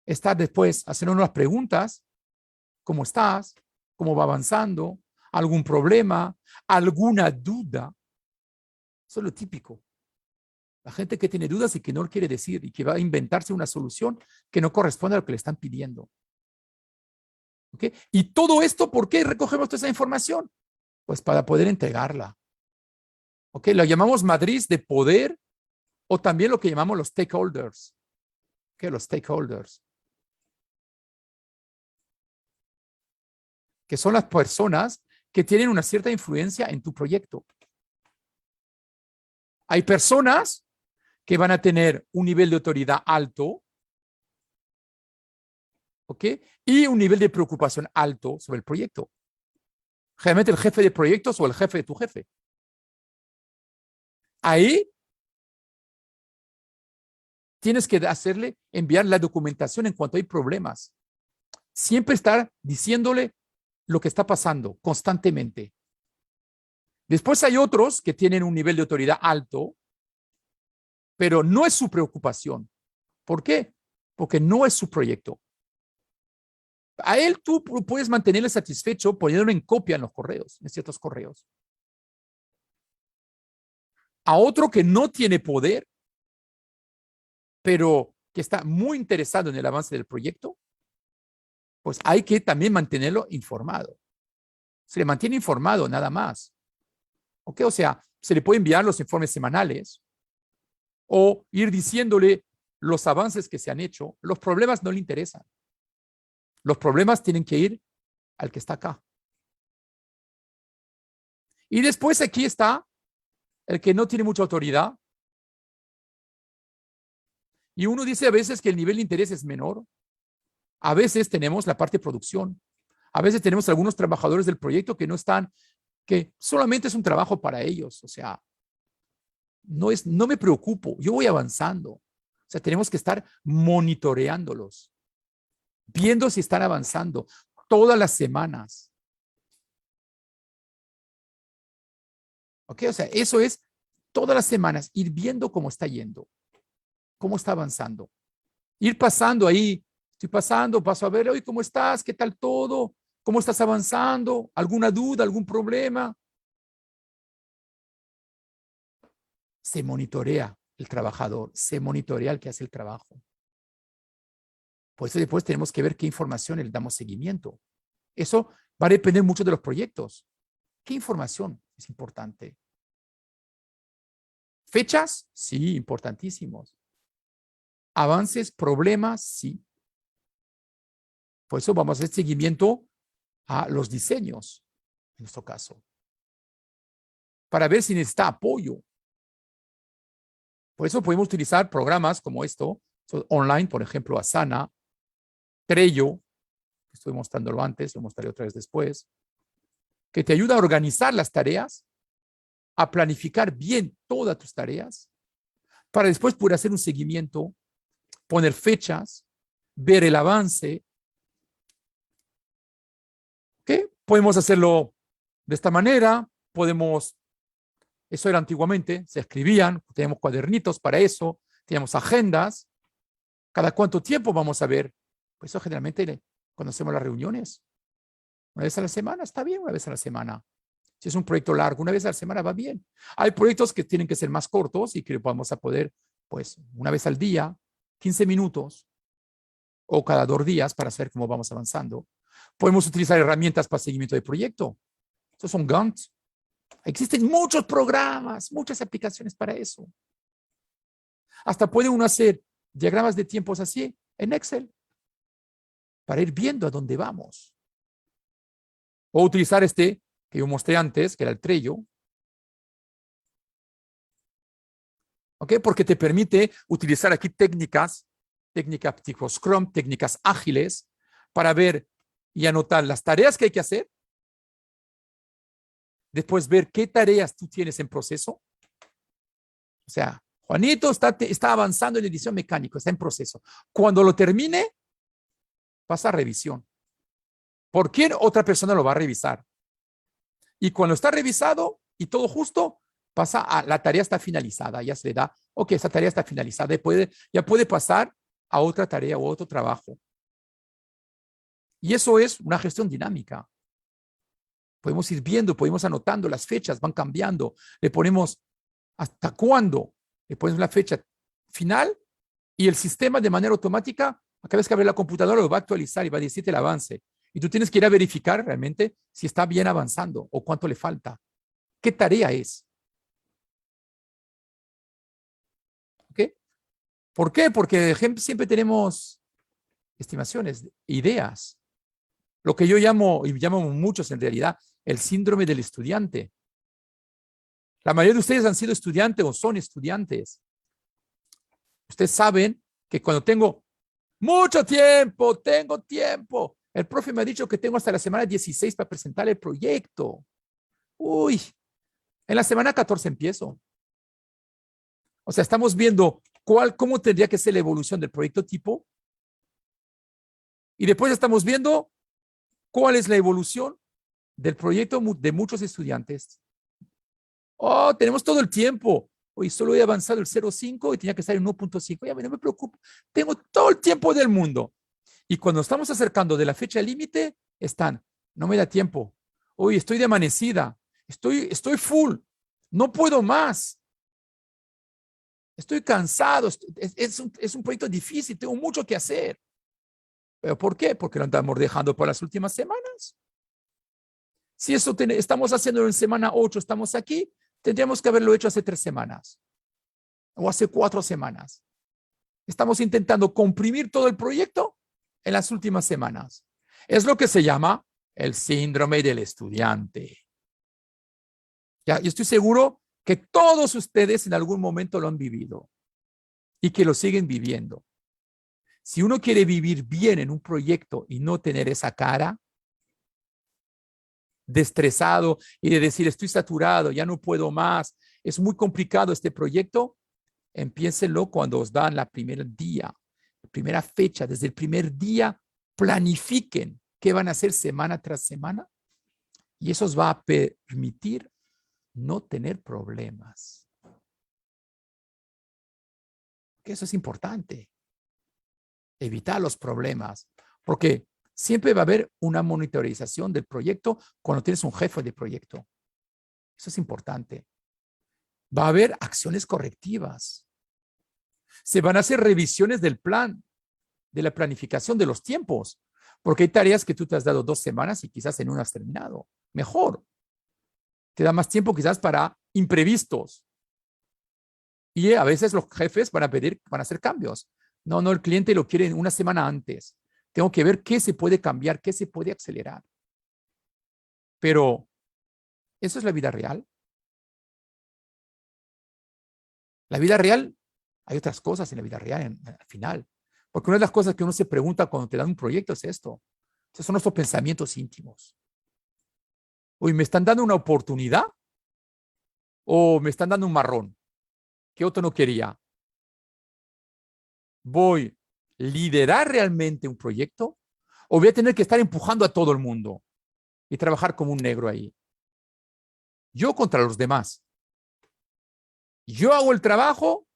S2: Estar después haciendo unas preguntas. ¿Cómo estás? ¿Cómo va avanzando? ¿Algún problema? ¿Alguna duda? Eso es lo típico. La gente que tiene dudas y que no lo quiere decir y que va a inventarse una solución que no corresponde a lo que le están pidiendo. ¿Okay? Y todo esto, ¿por qué recogemos toda esa información? Pues para poder entregarla. ¿Okay? Lo llamamos matriz de poder o también lo que llamamos los stakeholders. ¿Okay? Los stakeholders. Que son las personas que tienen una cierta influencia en tu proyecto. Hay personas que van a tener un nivel de autoridad alto, ¿ok? Y un nivel de preocupación alto sobre el proyecto. Generalmente el jefe de proyectos o el jefe de tu jefe. Ahí tienes que enviar la documentación en cuanto hay problemas. Siempre estar diciéndole lo que está pasando constantemente. Después hay otros que tienen un nivel de autoridad alto, pero no es su preocupación. ¿Por qué? Porque no es su proyecto. A él tú puedes mantenerle satisfecho poniéndolo en copia en los correos, en ciertos correos. A otro que no tiene poder, pero que está muy interesado en el avance del proyecto, pues hay que también mantenerlo informado. Se le mantiene informado nada más. ¿Ok? O sea, se le puede enviar los informes semanales o ir diciéndole los avances que se han hecho. Los problemas no le interesan. Los problemas tienen que ir al que está acá. Y después aquí está el que no tiene mucha autoridad Y uno dice a veces que el nivel de interés es menor. A veces tenemos la parte de producción. A veces tenemos algunos trabajadores del proyecto que no están, que solamente es un trabajo para ellos. O sea, no me preocupo, yo voy avanzando. O sea, tenemos que estar monitoreándolos, viendo si están avanzando todas las semanas. ¿Ok? O sea, eso es todas las semanas, ir viendo cómo está yendo, cómo está avanzando. Ir pasando ahí, estoy pasando, paso a ver, oye, ¿cómo estás? ¿Qué tal todo? ¿Cómo estás avanzando? ¿Alguna duda, algún problema? Se monitorea el trabajador, se monitorea el que hace el trabajo. Por eso después tenemos que ver qué información le damos seguimiento. Eso va a depender mucho de los proyectos. ¿Qué información es importante? ¿Fechas? Sí, importantísimos. ¿Avances, problemas? Sí. Por eso vamos a hacer seguimiento a los diseños, en nuestro caso, para ver si necesita apoyo. Por eso podemos utilizar programas como esto, online, por ejemplo, Asana, Trello, que estoy mostrándolo antes, lo mostraré otra vez después, que te ayuda a organizar las tareas, a planificar bien todas tus tareas, para después poder hacer un seguimiento, poner fechas, ver el avance. ¿Ok? Podemos hacerlo de esta manera, eso era antiguamente, se escribían, teníamos cuadernitos para eso, teníamos agendas. ¿Cada cuánto tiempo vamos a ver? Pues eso generalmente cuando hacemos las reuniones. Una vez a la semana, está bien, una vez a la semana. Si es un proyecto largo, una vez a la semana va bien. Hay proyectos que tienen que ser más cortos y que vamos a poder, pues, una vez al día, 15 minutos o cada 2 días para saber cómo vamos avanzando. Podemos utilizar herramientas para seguimiento de proyecto. Estos son Gantt. Existen muchos programas, muchas aplicaciones para eso. Hasta puede uno hacer diagramas de tiempos así en Excel para ir viendo a dónde vamos. O utilizar este que yo mostré antes, que era el Trello. ¿Ok? Porque te permite utilizar aquí técnicas tipo Scrum, técnicas ágiles, para ver y anotar las tareas que hay que hacer. Después ver qué tareas tú tienes en proceso. O sea, Juanito está avanzando en edición mecánica, está en proceso. Cuando lo termine, pasa a revisión. ¿Por quién otra persona lo va a revisar? Y cuando está revisado y todo justo, pasa a la tarea está finalizada. Ya se le da, ok, esta tarea está finalizada. Ya puede pasar a otra tarea o otro trabajo. Y eso es una gestión dinámica. Podemos ir viendo, podemos anotando, las fechas van cambiando. Le ponemos hasta cuándo. Le ponemos la fecha final y el sistema de manera automática, cada vez que abre la computadora, lo va a actualizar y va a decirte el avance. Y tú tienes que ir a verificar realmente si está bien avanzando o cuánto le falta. ¿Qué tarea es? ¿Ok? ¿Por qué? Porque siempre tenemos estimaciones, ideas. Lo que yo llamo, y llamamos muchos en realidad, el síndrome del estudiante. La mayoría de ustedes han sido estudiantes o son estudiantes. Ustedes saben que cuando tengo mucho tiempo, tengo tiempo. El profe me ha dicho que tengo hasta la semana 16 para presentar el proyecto. Uy, en la semana 14 empiezo. O sea, estamos viendo cómo tendría que ser la evolución del proyecto tipo. Y después estamos viendo cuál es la evolución del proyecto de muchos estudiantes. Oh, tenemos todo el tiempo. Hoy solo he avanzado el 0.5 y tenía que estar en 1.5. Ya no me preocupo. Tengo todo el tiempo del mundo. Y cuando estamos acercando de la fecha límite, no me da tiempo. Hoy estoy de amanecida. Estoy full. No puedo más. Estoy cansado. Es un proyecto difícil. Tengo mucho que hacer. ¿Pero por qué? Porque lo andamos dejando por las últimas semanas. Si eso estamos haciéndolo en semana 8, estamos aquí, tendríamos que haberlo hecho hace 3 semanas o hace 4 semanas. Estamos intentando comprimir todo el proyecto en las últimas semanas. Es lo que se llama el síndrome del estudiante. Ya, yo estoy seguro que todos ustedes en algún momento lo han vivido. y que lo siguen viviendo. Si uno quiere vivir bien en un proyecto y no tener esa cara de estresado y de decir estoy saturado, ya no puedo más, es muy complicado este proyecto, empiénsenlo cuando os dan la primer día, la primera fecha, desde el primer día, planifiquen qué van a hacer semana tras semana y eso os va a permitir no tener problemas. Que eso es importante, evitar los problemas, porque siempre va a haber una monitorización del proyecto cuando tienes un jefe de proyecto. Eso es importante. Va a haber acciones correctivas. Se van a hacer revisiones del plan, de la planificación de los tiempos, porque hay tareas que tú te has dado 2 semanas y quizás en una has terminado. Mejor. Te da más tiempo quizás para imprevistos. Y a veces los jefes van a hacer cambios. No, el cliente lo quiere una semana antes. Tengo que ver qué se puede cambiar, qué se puede acelerar. Pero, ¿eso es la vida real? La vida real, hay otras cosas en la vida real al final. Porque una de las cosas que uno se pregunta cuando te dan un proyecto es esto. Esos son nuestros pensamientos íntimos. Uy, ¿me están dando una oportunidad? ¿O me están dando un marrón? ¿Qué otro no quería? ¿Voy a liderar realmente un proyecto? ¿O voy a tener que estar empujando a todo el mundo y trabajar como un negro ahí? Yo contra los demás. Yo hago el trabajo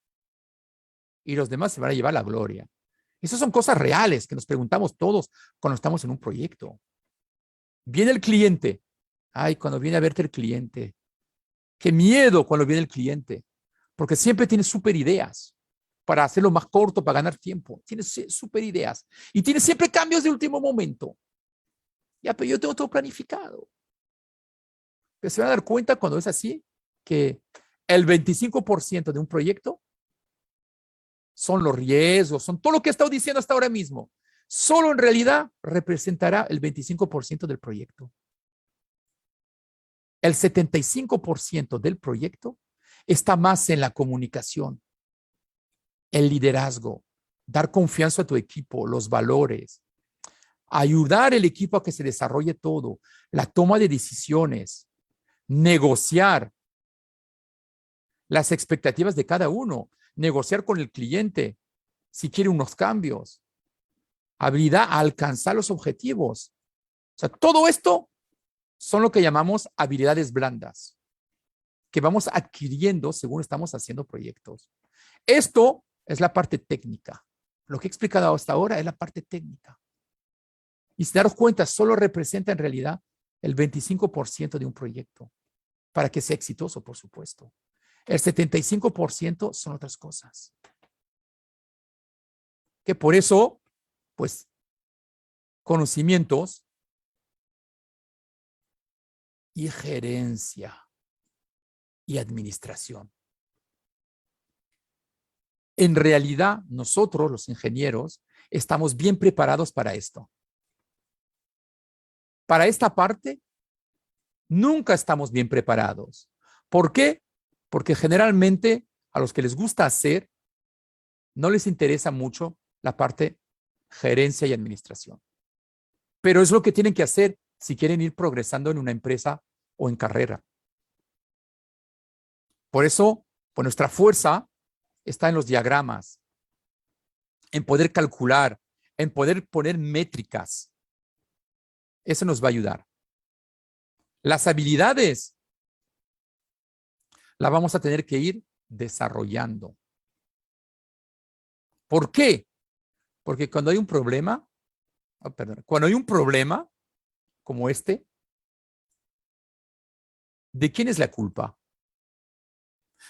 S2: y los demás se van a llevar la gloria. Esas son cosas reales que nos preguntamos todos cuando estamos en un proyecto. Viene el cliente. Ay, cuando viene a verte el cliente. Qué miedo cuando viene el cliente. Porque siempre tiene súper ideas para hacerlo más corto, para ganar tiempo. Tiene súper ideas. Y tiene siempre cambios de último momento. Ya, pero yo tengo todo planificado. Pero se van a dar cuenta cuando es así que el 25% de un proyecto son los riesgos, son todo lo que he estado diciendo hasta ahora mismo. Solo en realidad representará el 25% del proyecto. El 75% del proyecto está más en la comunicación, el liderazgo, dar confianza a tu equipo, los valores, ayudar al equipo a que se desarrolle todo, la toma de decisiones, negociar las expectativas de cada uno, negociar con el cliente si quiere unos cambios, habilidad a alcanzar los objetivos. O sea, todo esto son lo que llamamos habilidades blandas, que vamos adquiriendo según estamos haciendo proyectos. Esto es la parte técnica. Lo que he explicado hasta ahora es la parte técnica. Y si daros cuenta, solo representa en realidad el 25% de un proyecto, para que sea exitoso, por supuesto. El 75% son otras cosas. Que por eso, pues, conocimientos y gerencia y administración. En realidad, nosotros, los ingenieros, estamos bien preparados para esto. Para esta parte, nunca estamos bien preparados. ¿Por qué? Porque generalmente a los que les gusta hacer, no les interesa mucho la parte gerencia y administración. Pero es lo que tienen que hacer si quieren ir progresando en una empresa o en carrera. Por eso, pues nuestra fuerza está en los diagramas, en poder calcular, en poder poner métricas. Eso nos va a ayudar. Las habilidades las vamos a tener que ir desarrollando. ¿Por qué? Porque cuando hay un problema, cuando hay un problema como este, ¿de quién es la culpa?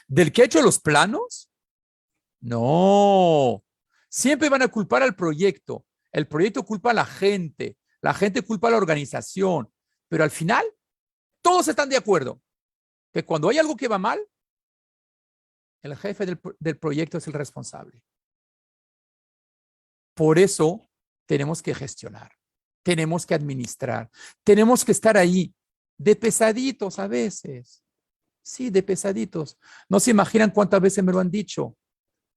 S2: ¿Del que ha hecho los planos? No. Siempre van a culpar al proyecto. El proyecto culpa a la gente culpa a la organización, pero al final todos están de acuerdo que cuando hay algo que va mal, el jefe del proyecto es el responsable. Por eso tenemos que gestionar, tenemos que administrar, tenemos que estar ahí de pesaditos a veces. Sí, de pesaditos. No se imaginan cuántas veces me lo han dicho.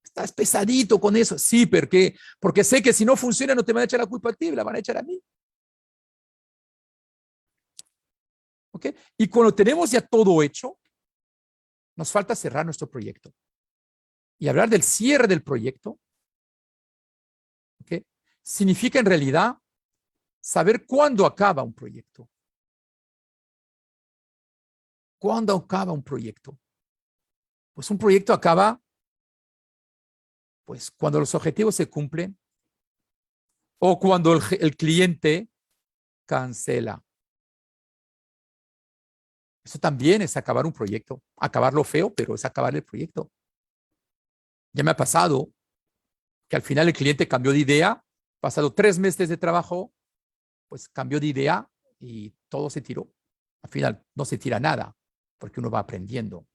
S2: Estás pesadito con eso. Sí, ¿por qué? Porque sé que si no funciona no te van a echar la culpa a ti, la van a echar a mí. ¿Ok? Y cuando tenemos ya todo hecho, nos falta cerrar nuestro proyecto. Y hablar del cierre del proyecto, ¿ok? Significa en realidad saber cuándo acaba un proyecto. ¿Cuándo acaba un proyecto? Pues un proyecto acaba pues cuando los objetivos se cumplen o cuando el cliente cancela. Eso también es acabar un proyecto. Acabarlo feo, pero es acabar el proyecto. Ya me ha pasado que al final el cliente cambió de idea, pasado 3 meses de trabajo, pues cambió de idea y todo se tiró. Al final no se tira nada, porque uno va aprendiendo.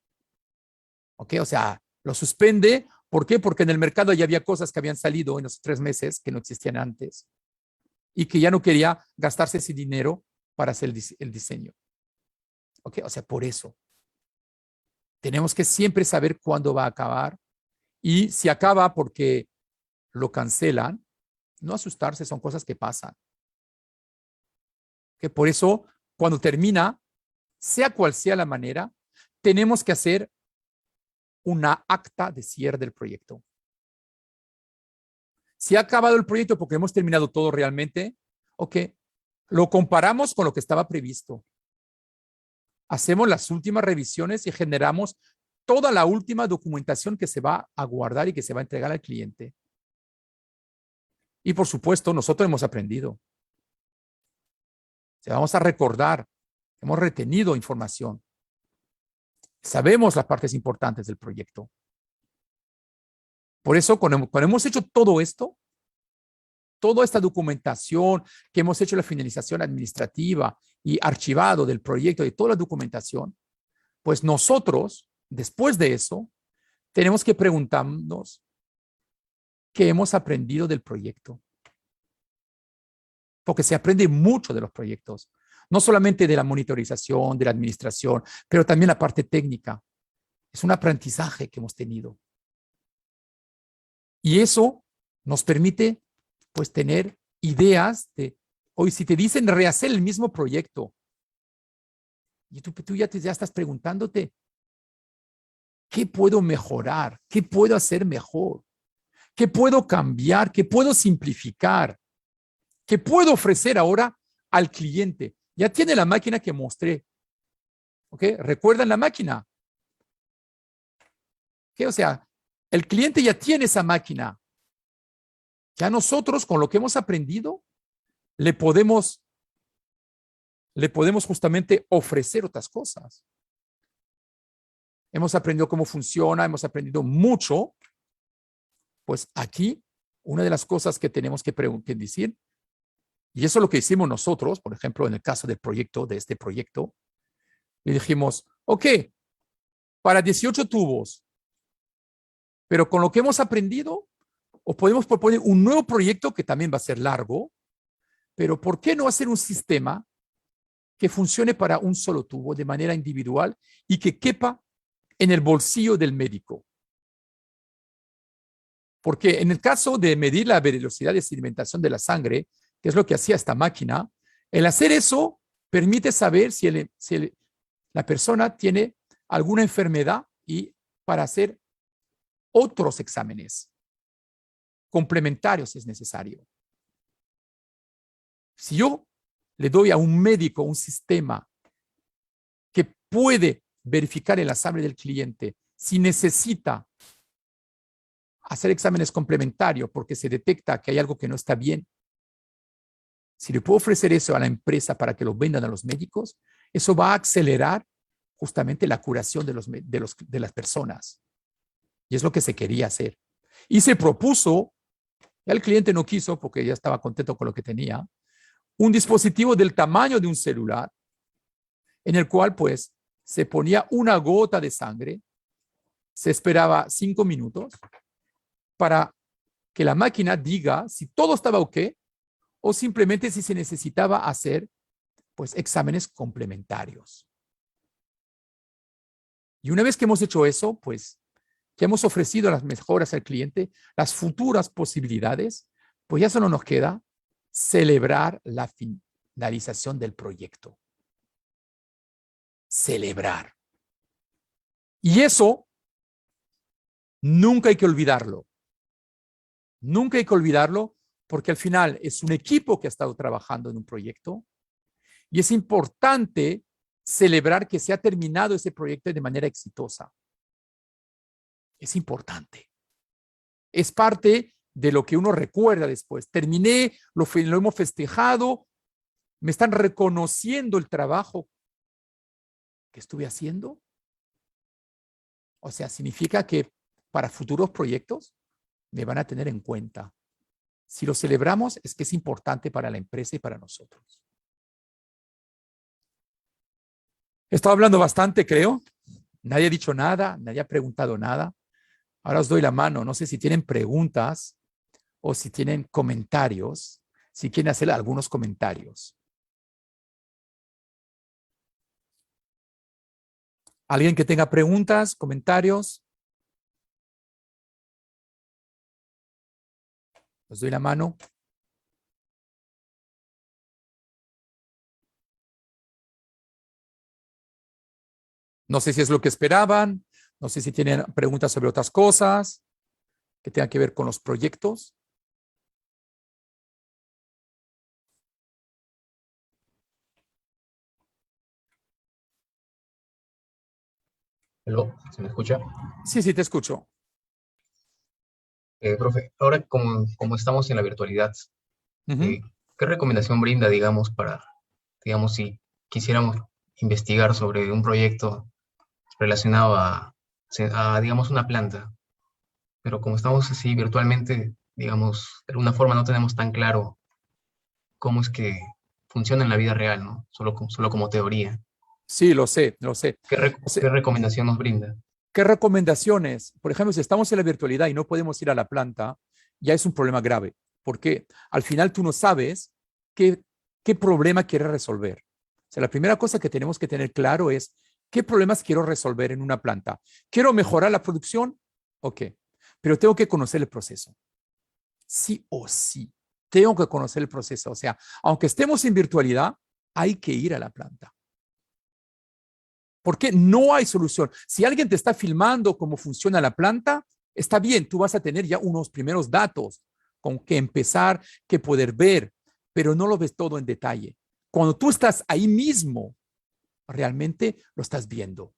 S2: ¿Ok? O sea, lo suspende. ¿Por qué? Porque en el mercado ya había cosas que habían salido en los 3 meses que no existían antes y que ya no quería gastarse ese dinero para hacer el diseño. ¿Ok? O sea, por eso tenemos que siempre saber cuándo va a acabar y si acaba porque lo cancelan, no asustarse, son cosas que pasan. Que por eso, cuando termina, sea cual sea la manera, tenemos que hacer una acta de cierre del proyecto. Si ha acabado el proyecto porque hemos terminado todo realmente, ok, lo comparamos con lo que estaba previsto. Hacemos las últimas revisiones y generamos toda la última documentación que se va a guardar y que se va a entregar al cliente. Y por supuesto, nosotros hemos aprendido. O sea, vamos a recordar, hemos retenido información. Sabemos las partes importantes del proyecto. Por eso, cuando hemos hecho todo esto, toda esta documentación que hemos hecho, la finalización administrativa y archivado del proyecto y toda la documentación, pues nosotros, después de eso, tenemos que preguntarnos qué hemos aprendido del proyecto. Porque se aprende mucho de los proyectos, no solamente de la monitorización, de la administración, pero también la parte técnica. Es un aprendizaje que hemos tenido. Y eso nos permite, pues, tener ideas de, hoy si te dicen rehacer el mismo proyecto, y tú ya estás preguntándote, ¿qué puedo mejorar? ¿Qué puedo hacer mejor? ¿Qué puedo cambiar? ¿Qué puedo simplificar? ¿Qué puedo ofrecer ahora al cliente? Ya tiene la máquina que mostré. ¿Ok? ¿Recuerdan la máquina? ¿Ok? O sea, el cliente ya tiene esa máquina. Ya nosotros, con lo que hemos aprendido, le podemos justamente ofrecer otras cosas. Hemos aprendido cómo funciona, hemos aprendido mucho. Pues aquí, una de las cosas que tenemos que decir, y eso es lo que hicimos nosotros, por ejemplo, en el caso del proyecto, de este proyecto, le dijimos, ok, para 18 tubos, pero con lo que hemos aprendido, o podemos proponer un nuevo proyecto que también va a ser largo, pero ¿por qué no hacer un sistema que funcione para un solo tubo de manera individual y que quepa en el bolsillo del médico? Porque en el caso de medir la velocidad de sedimentación de la sangre, que es lo que hacía esta máquina, el hacer eso permite saber si la persona tiene alguna enfermedad y para hacer otros exámenes complementarios si es necesario. Si yo le doy a un médico un sistema que puede verificar en la sangre del cliente si necesita hacer exámenes complementarios porque se detecta que hay algo que no está bien, si le puedo ofrecer eso a la empresa para que lo vendan a los médicos, eso va a acelerar justamente la curación de las personas. Y es lo que se quería hacer. Y se propuso, ya el cliente no quiso porque ya estaba contento con lo que tenía, un dispositivo del tamaño de un celular en el cual pues se ponía una gota de sangre, se esperaba 5 minutos para que la máquina diga si todo estaba ok o simplemente si se necesitaba hacer pues exámenes complementarios. Y una vez que hemos hecho eso, pues que hemos ofrecido las mejoras al cliente, las futuras posibilidades, pues ya solo nos queda celebrar la finalización del proyecto. Celebrar. Y eso nunca hay que olvidarlo. Nunca hay que olvidarlo porque al final es un equipo que ha estado trabajando en un proyecto y es importante celebrar que se ha terminado ese proyecto de manera exitosa. Es importante. Es parte de lo que uno recuerda después. Terminé, lo hemos festejado, me están reconociendo el trabajo que estuve haciendo. O sea, significa que para futuros proyectos me van a tener en cuenta. Si lo celebramos, es que es importante para la empresa y para nosotros. He estado hablando bastante, creo. Nadie ha dicho nada, nadie ha preguntado nada. Ahora os doy la mano. No sé si tienen preguntas o si tienen comentarios, si quieren hacer algunos comentarios. ¿Alguien que tenga preguntas, comentarios? Os doy la mano. No sé si es lo que esperaban, no sé si tienen preguntas sobre otras cosas que tengan que ver con los proyectos.
S3: Hello, ¿se me escucha?
S2: Sí, sí, te escucho.
S3: Profe, ahora como estamos en la virtualidad,
S2: Ujú.
S3: eh, ¿qué recomendación brinda, digamos, para, digamos, si quisiéramos investigar sobre un proyecto relacionado digamos, una planta? Pero como estamos así virtualmente, digamos, de alguna forma no tenemos tan claro cómo es que funciona en la vida real, ¿no? Solo como teoría.
S2: Sí, lo sé, lo sé. O sea,
S3: ¿Qué recomendación nos brinda?
S2: ¿qué recomendaciones? Por ejemplo, si estamos en la virtualidad y no podemos ir a la planta, ya es un problema grave, porque al final tú no sabes qué problema quieres resolver. O sea, la primera cosa que tenemos que tener claro es qué problemas quiero resolver en una planta. ¿Quiero mejorar la producción? Ok, pero tengo que conocer el proceso. Sí o sí, tengo que conocer el proceso. O sea, aunque estemos en virtualidad, hay que ir a la planta. Porque no hay solución. Si alguien te está filmando cómo funciona la planta, está bien, tú vas a tener ya unos primeros datos con que empezar, que poder ver, pero no lo ves todo en detalle. Cuando tú estás ahí mismo, realmente lo estás viendo.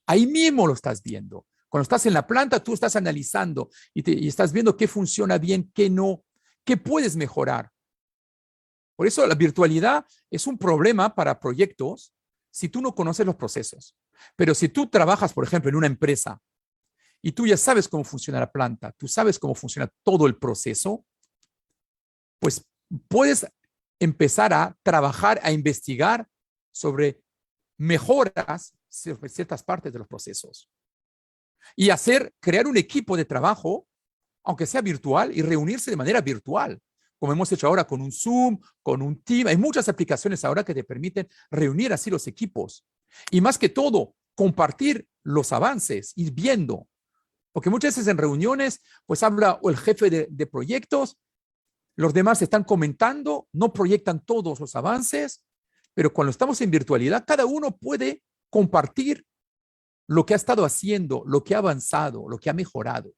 S2: Ahí mismo lo estás viendo. Cuando estás en la planta, tú estás analizando y estás viendo qué funciona bien, qué no, qué puedes mejorar. Por eso la virtualidad es un problema para proyectos si tú no conoces los procesos. Pero si tú trabajas, por ejemplo, en una empresa y tú ya sabes cómo funciona la planta, tú sabes cómo funciona todo el proceso, pues puedes empezar a trabajar, a investigar sobre mejoras sobre ciertas partes de los procesos y crear un equipo de trabajo, aunque sea virtual, y reunirse de manera virtual, como hemos hecho ahora con un Zoom, con un Team. Hay muchas aplicaciones ahora que te permiten reunir así los equipos. Y más que todo, compartir los avances, ir viendo. Porque muchas veces en reuniones, pues habla o el jefe de proyectos, los demás están comentando, no proyectan todos los avances, pero cuando estamos en virtualidad, cada uno puede compartir lo que ha estado haciendo, lo que ha avanzado, lo que ha mejorado.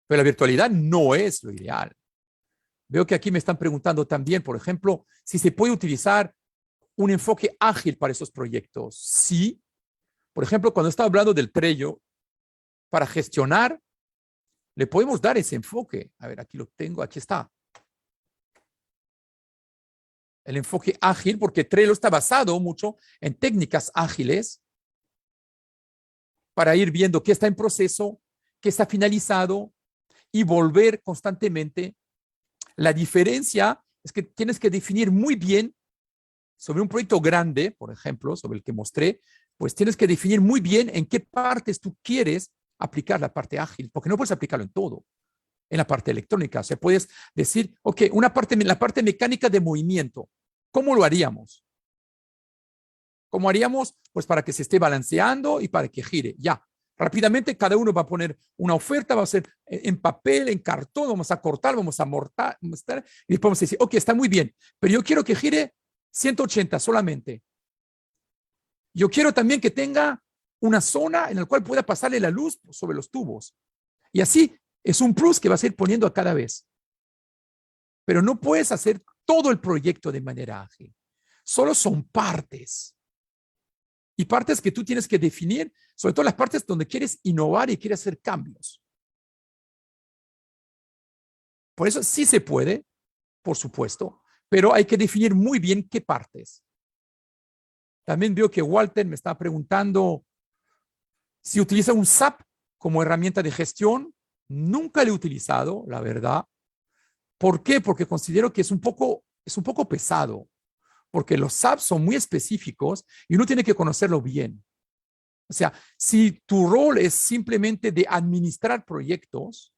S2: Pero la virtualidad no es lo ideal. Veo que aquí me están preguntando también, por ejemplo, si se puede utilizar un enfoque ágil para esos proyectos. Sí. Por ejemplo, cuando estaba hablando del Trello, para gestionar, le podemos dar ese enfoque. A ver, aquí lo tengo, aquí está. El enfoque ágil, porque Trello está basado mucho en técnicas ágiles para ir viendo qué está en proceso, qué está finalizado y volver constantemente. La diferencia es que tienes que definir muy bien sobre un proyecto grande, por ejemplo, sobre el que mostré, pues tienes que definir muy bien en qué partes tú quieres aplicar la parte ágil, porque no puedes aplicarlo en todo, en la parte electrónica. O sea, puedes decir, ok, la parte mecánica de movimiento, ¿cómo lo haríamos? ¿Cómo haríamos? Pues para que se esté balanceando y para que gire. Ya, rápidamente cada uno va a poner una oferta, va a ser en papel, en cartón, vamos a cortar, vamos a mortar, y después vamos a decir, ok, está muy bien, pero yo quiero que gire 180 solamente. Yo quiero también que tenga una zona en la cual pueda pasarle la luz sobre los tubos. Y así es un plus que vas a ir poniendo a cada vez. Pero no puedes hacer todo el proyecto de manera ágil. Solo son partes. Y partes que tú tienes que definir, sobre todo las partes donde quieres innovar y quieres hacer cambios. Por eso sí se puede, por supuesto, pero hay que definir muy bien qué partes. También veo que Walter me está preguntando si utiliza un SAP como herramienta de gestión. Nunca lo he utilizado, la verdad. ¿Por qué? Porque considero que es un poco pesado, porque los SAP son muy específicos y uno tiene que conocerlo bien. O sea, si tu rol es simplemente de administrar proyectos,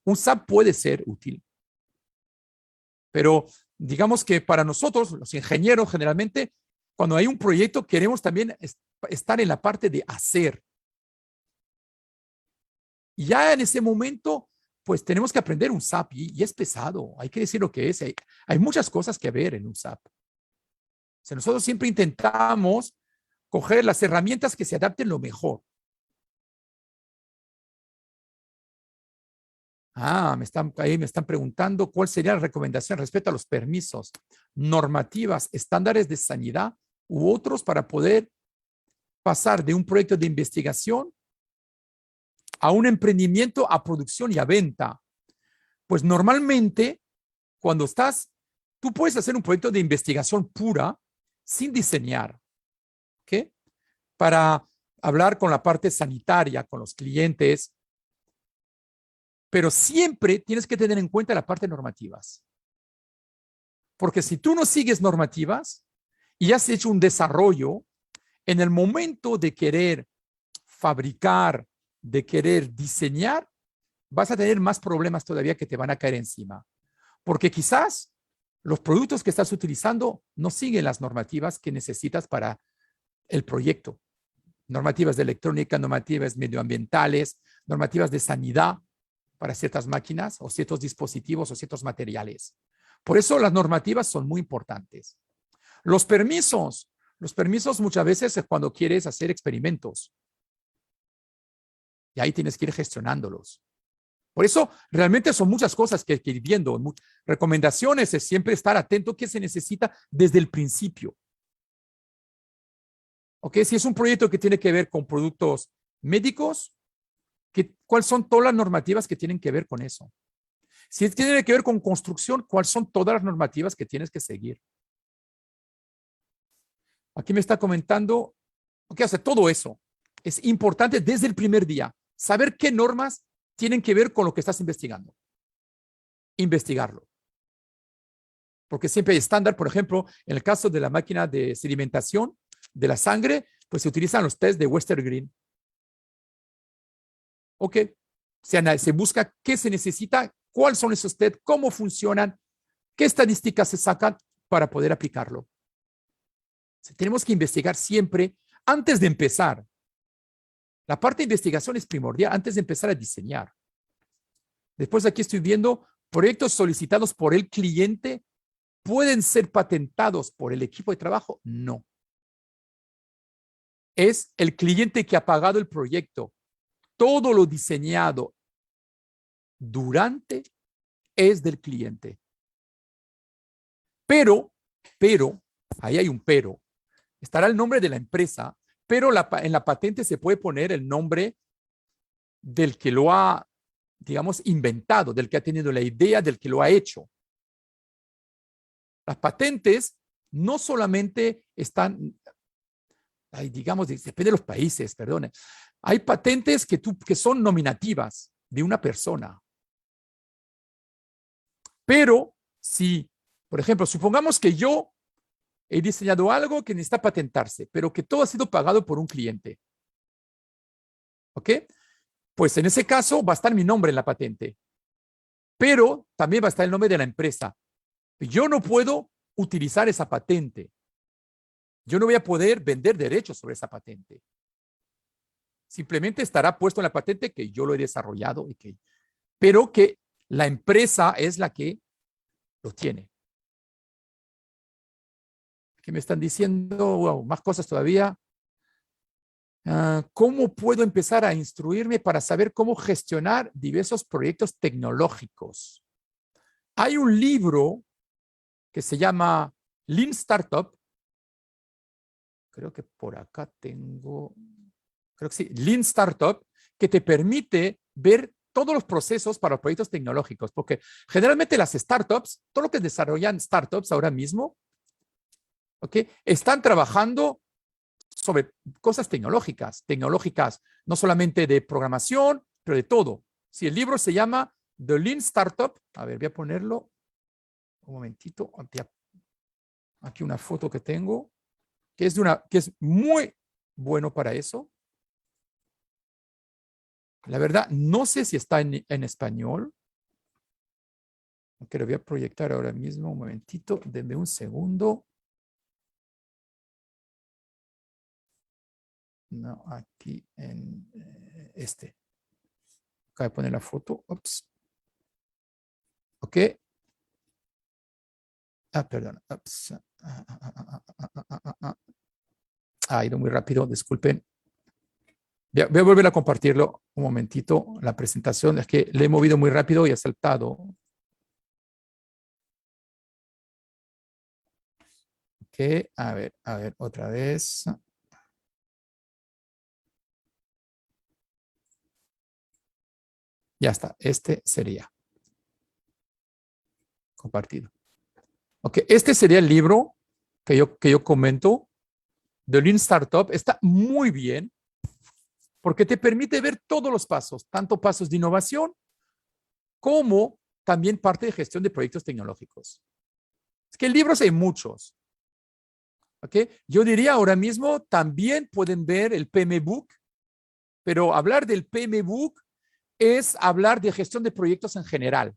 S2: un SAP puede ser útil. Pero digamos que para nosotros, los ingenieros, generalmente, cuando hay un proyecto, queremos también estar en la parte de hacer. Y ya en ese momento, pues tenemos que aprender un SAP y es pesado. Hay que decir lo que es. Hay muchas cosas que ver en un SAP. O sea, nosotros siempre intentamos coger las herramientas que se adapten lo mejor. Ahí me están preguntando cuál sería la recomendación respecto a los permisos, normativas, estándares de sanidad u otros para poder pasar de un proyecto de investigación a un emprendimiento, a producción y a venta. Pues normalmente, cuando tú puedes hacer un proyecto de investigación pura sin diseñar, ¿ok? Para hablar con la parte sanitaria, con los clientes, pero siempre tienes que tener en cuenta la parte normativas. Porque si tú no sigues normativas y has hecho un desarrollo, en el momento de querer fabricar, de querer diseñar, vas a tener más problemas todavía que te van a caer encima. Porque quizás los productos que estás utilizando no siguen las normativas que necesitas para el proyecto. Normativas de electrónica, normativas medioambientales, normativas de sanidad para ciertas máquinas o ciertos dispositivos o ciertos materiales. Por eso las normativas son muy importantes. Los permisos muchas veces es cuando quieres hacer experimentos. Y ahí tienes que ir gestionándolos. Por eso realmente son muchas cosas que hay que ir viendo. Recomendaciones es siempre estar atento a qué se necesita desde el principio. ¿Ok? Si es un proyecto que tiene que ver con productos médicos, ¿cuáles son todas las normativas que tienen que ver con eso? Si tiene que ver con construcción, ¿cuáles son todas las normativas que tienes que seguir? Aquí me está comentando, ok, o sea, todo eso es importante desde el primer día. Saber qué normas tienen que ver con lo que estás investigando. Investigarlo. Porque siempre hay estándar, por ejemplo, en el caso de la máquina de sedimentación de la sangre, pues se utilizan los test de Western Green. Ok, se busca qué se necesita, cuáles son esos test, cómo funcionan, qué estadísticas se sacan para poder aplicarlo. O sea, tenemos que investigar siempre antes de empezar. La parte de investigación es primordial antes de empezar a diseñar. Después aquí estoy viendo proyectos solicitados por el cliente. ¿Pueden ser patentados por el equipo de trabajo? No. Es el cliente que ha pagado el proyecto. Todo lo diseñado durante es del cliente. Pero, ahí hay un pero. Estará el nombre de la empresa, pero en la patente se puede poner el nombre del que lo ha, digamos, inventado, del que ha tenido la idea, del que lo ha hecho. Las patentes no solamente están, digamos, depende de los países, perdone. Hay patentes que son nominativas de una persona. Pero si, por ejemplo, supongamos que yo he diseñado algo que necesita patentarse, pero que todo ha sido pagado por un cliente. ¿Ok? Pues en ese caso va a estar mi nombre en la patente, pero también va a estar el nombre de la empresa. Yo no puedo utilizar esa patente. yo no voy a poder vender derechos sobre esa patente. Simplemente estará puesto en la patente que yo lo he desarrollado, pero que la empresa es la que lo tiene. ¿Qué me están diciendo? Wow, más cosas todavía. ¿Cómo puedo empezar a instruirme para saber cómo gestionar diversos proyectos tecnológicos? Hay un libro que se llama Lean Startup. Creo que por acá tengo, creo que sí, Lean Startup, que te permite ver todos los procesos para los proyectos tecnológicos, porque generalmente las startups, todo lo que desarrollan startups ahora mismo, ¿okay?, están trabajando sobre cosas tecnológicas no solamente de programación, pero de todo. Si el libro se llama The Lean Startup, a ver, voy a ponerlo un momentito, aquí una foto que tengo, que es muy bueno para eso. La verdad, no sé si está en español. Aunque lo voy a proyectar ahora mismo, un momentito, denme un segundo. No, aquí en este. Acabo de poner la foto. Ups. Ok. Perdón. Ups. Ha ido muy rápido, disculpen. Voy a volver a compartirlo un momentito, la presentación. Es que le he movido muy rápido y he saltado. Ok, a ver, otra vez. Ya está, este sería compartido. Ok, este sería el libro que yo comento, The Lean Startup. Está muy bien porque te permite ver todos los pasos, tanto pasos de innovación como también parte de gestión de proyectos tecnológicos. Es que libros hay muchos. ¿Ok? Yo diría ahora mismo también pueden ver el PMBOK, pero hablar del PMBOK es hablar de gestión de proyectos en general,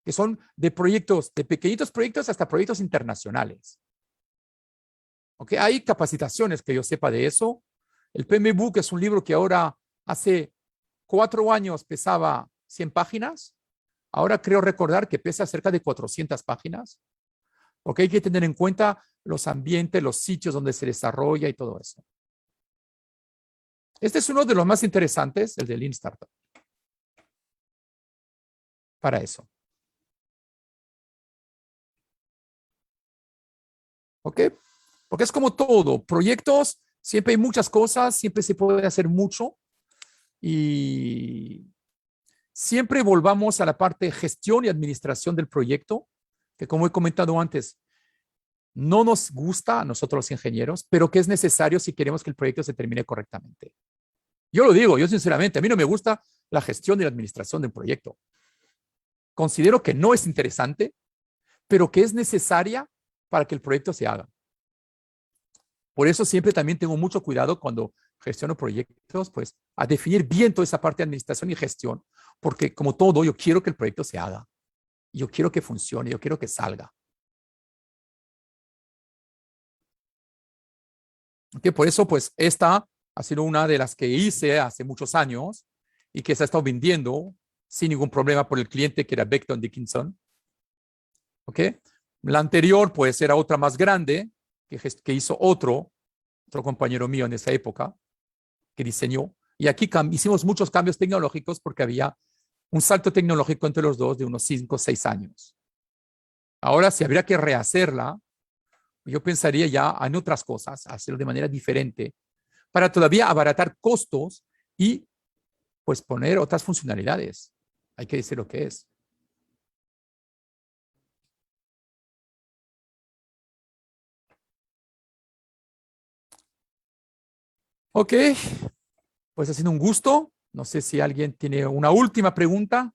S2: que son de proyectos, de pequeñitos proyectos hasta proyectos internacionales. ¿Ok? Hay capacitaciones que yo sepa de eso. El PMBOK es un libro que ahora hace 4 años pesaba 100 páginas. Ahora creo recordar que pesa cerca de 400 páginas. Porque hay que tener en cuenta los ambientes, los sitios donde se desarrolla y todo eso. Este es uno de los más interesantes, el de Lean Startup. Para eso. ¿Ok? Porque es como todo. Proyectos, siempre hay muchas cosas, siempre se puede hacer mucho. Y siempre volvamos a la parte de gestión y administración del proyecto, que como he comentado antes, no nos gusta a nosotros los ingenieros, pero que es necesario si queremos que el proyecto se termine correctamente. Yo lo digo, yo sinceramente, a mí no me gusta la gestión y la administración de un proyecto. Considero que no es interesante, pero que es necesaria para que el proyecto se haga. Por eso siempre también tengo mucho cuidado cuando gestiono proyectos, pues a definir bien toda esa parte de administración y gestión, porque como todo, yo quiero que el proyecto se haga. Yo quiero que funcione, yo quiero que salga. Okay, por eso, pues, esta ha sido una de las que hice hace muchos años y que se ha estado vendiendo sin ningún problema por el cliente, que era Becton Dickinson. ¿Ok? La anterior, pues, era otra más grande que hizo otro compañero mío en esa época, que diseñó. Y aquí hicimos muchos cambios tecnológicos porque había un salto tecnológico entre los dos de unos 5 o 6 años. Ahora, si habría que rehacerla, yo pensaría ya en otras cosas, hacerlo de manera diferente, para todavía abaratar costos y pues poner otras funcionalidades. Hay que decir lo que es. Ok, pues ha sido un gusto. No sé si alguien tiene una última pregunta.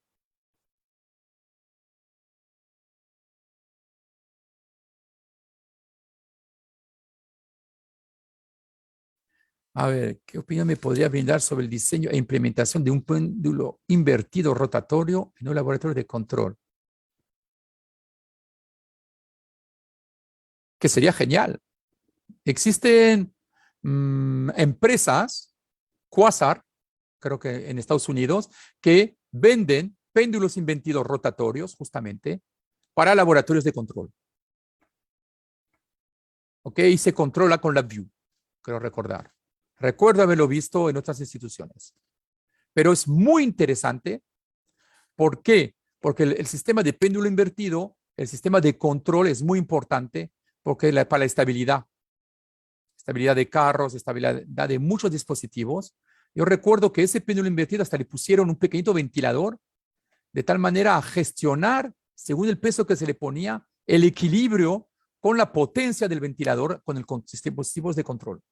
S2: A ver, ¿qué opinión me podría brindar sobre el diseño e implementación de un péndulo invertido rotatorio en un laboratorio de control? Que sería genial. Existen empresas, Quasar, creo que en Estados Unidos, que venden péndulos invertidos rotatorios justamente para laboratorios de control. ¿Ok? Y se controla con la View, creo recordar. Recuerdo haberlo visto en otras instituciones. Pero es muy interesante. ¿Por qué? Porque el sistema de péndulo invertido, el sistema de control es muy importante porque para la estabilidad de carros, estabilidad de muchos dispositivos. Yo recuerdo que ese péndulo invertido hasta le pusieron un pequeñito ventilador de tal manera a gestionar, según el peso que se le ponía, el equilibrio con la potencia del ventilador con los dispositivos de control.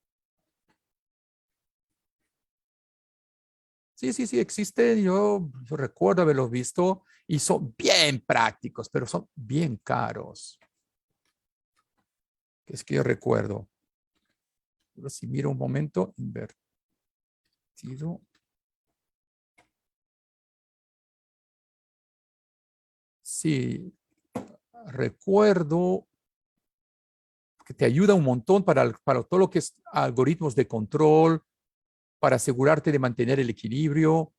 S2: Sí, existen. Yo recuerdo haberlos visto y son bien prácticos, pero son bien caros. Es que yo recuerdo. Pero si miro un momento, invertido. Sí, recuerdo que te ayuda un montón para todo lo que es algoritmos de control, para asegurarte de mantener el equilibrio,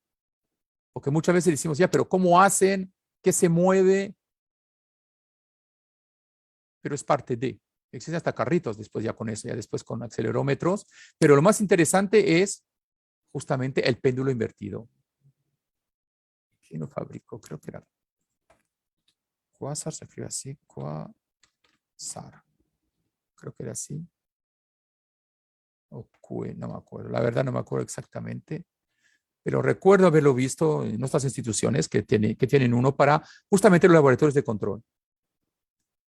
S2: porque muchas veces decimos, ya, pero ¿cómo hacen? ¿Qué se mueve? Pero es parte de. Existen hasta carritos después ya con eso, ya después con acelerómetros, pero lo más interesante es justamente el péndulo invertido. ¿Quién lo fabricó? Creo que era Quasar, se escribe así, Quasar. Creo que era así. O no me acuerdo. La verdad no me acuerdo exactamente. Pero recuerdo haberlo visto en nuestras instituciones que tienen uno para justamente los laboratorios de control.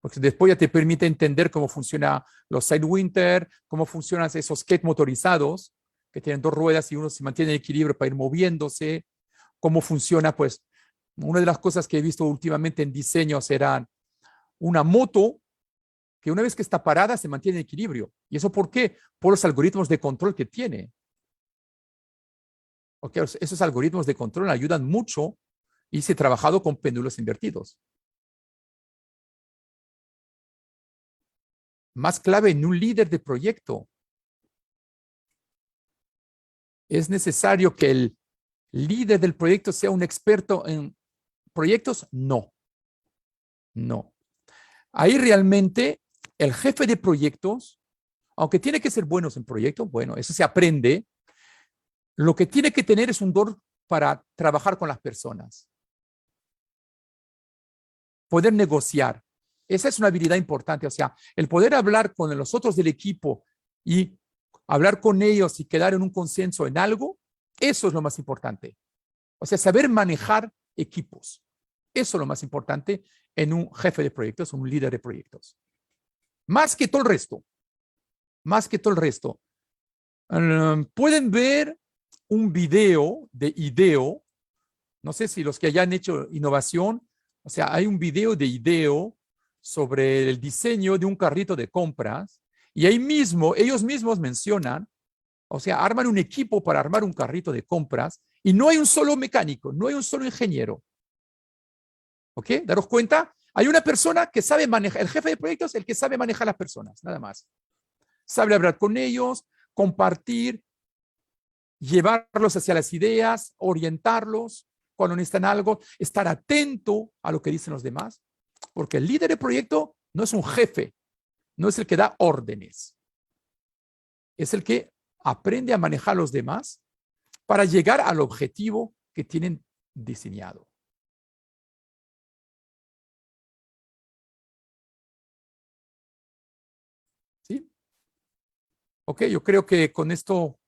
S2: Porque después ya te permite entender cómo funcionan los Sidewinder, cómo funcionan esos skates motorizados, que tienen dos ruedas y uno se mantiene en equilibrio para ir moviéndose, cómo funciona, pues, una de las cosas que he visto últimamente en diseños eran una moto que una vez que está parada se mantiene en equilibrio. ¿Y eso por qué? Por los algoritmos de control que tiene. Okay, esos algoritmos de control ayudan mucho y se ha trabajado con péndulos invertidos. Más clave en un líder de proyecto. ¿Es necesario que el líder del proyecto sea un experto en proyectos? No. No. Ahí realmente el jefe de proyectos, aunque tiene que ser buenos en proyectos, bueno, eso se aprende. Lo que tiene que tener es un don para trabajar con las personas. Poder negociar. Esa es una habilidad importante. O sea, el poder hablar con los otros del equipo y hablar con ellos y quedar en un consenso en algo, eso es lo más importante. O sea, saber manejar equipos. Eso es lo más importante en un jefe de proyectos, un líder de proyectos. Más que todo el resto. Más que todo el resto. Pueden ver un video de IDEO. No sé si los que hayan hecho innovación, o sea, hay un video de IDEO sobre el diseño de un carrito de compras y ahí mismo, ellos mismos mencionan, o sea, arman un equipo para armar un carrito de compras y no hay un solo mecánico, no hay un solo ingeniero. ¿Ok? Daros cuenta, hay una persona que sabe manejar, el jefe de proyectos es el que sabe manejar a las personas, nada más. Sabe hablar con ellos, compartir, llevarlos hacia las ideas, orientarlos cuando necesitan algo, estar atento a lo que dicen los demás, porque el líder de proyecto no es un jefe, no es el que da órdenes, es el que aprende a manejar a los demás para llegar al objetivo que tienen diseñado. ¿Sí? Ok, yo creo que con esto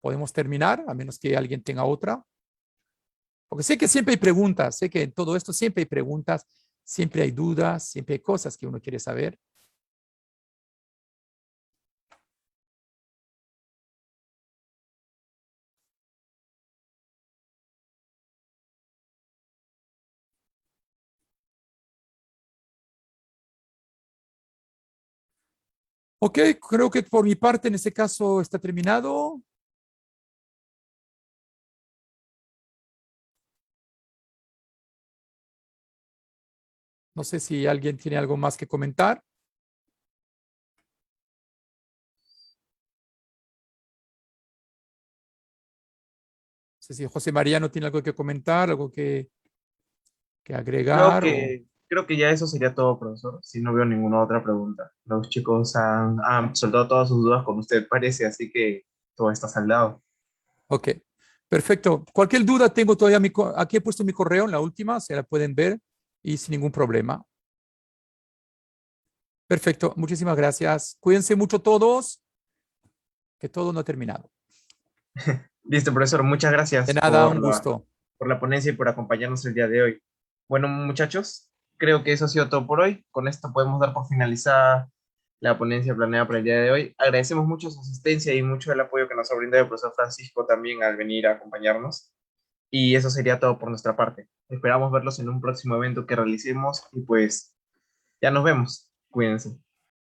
S2: podemos terminar, a menos que alguien tenga otra. Porque sé que siempre hay preguntas, sé que en todo esto siempre hay preguntas, siempre hay dudas, siempre hay cosas que uno quiere saber. Ok, creo que por mi parte en este caso está terminado. No sé si alguien tiene algo más que comentar. sé si José María no tiene algo que comentar, algo que
S1: Creo
S2: agregar o...
S1: que, creo que ya eso sería todo, profesor. Si no veo ninguna otra pregunta. Los chicos han soltado todas sus dudas como usted parece, así que todo está saldado.
S2: Ok, perfecto. Cualquier duda tengo todavía, aquí he puesto mi correo en la última, se la pueden ver y sin ningún problema. Perfecto, muchísimas gracias. Cuídense mucho todos, que todo no ha terminado.
S1: Listo, profesor. Muchas
S2: De
S1: gracias
S2: nada, un gusto.
S1: por la ponencia y por acompañarnos el día de hoy. Bueno, muchachos, creo que eso ha sido todo por hoy. Con esto podemos dar por finalizada la ponencia planeada para el día de hoy. Agradecemos mucho su asistencia y mucho el apoyo que nos ha brindado el profesor Francisco también al venir a acompañarnos. Y eso sería todo por nuestra parte. Esperamos verlos en un próximo evento que realicemos y pues ya nos vemos. Cuídense.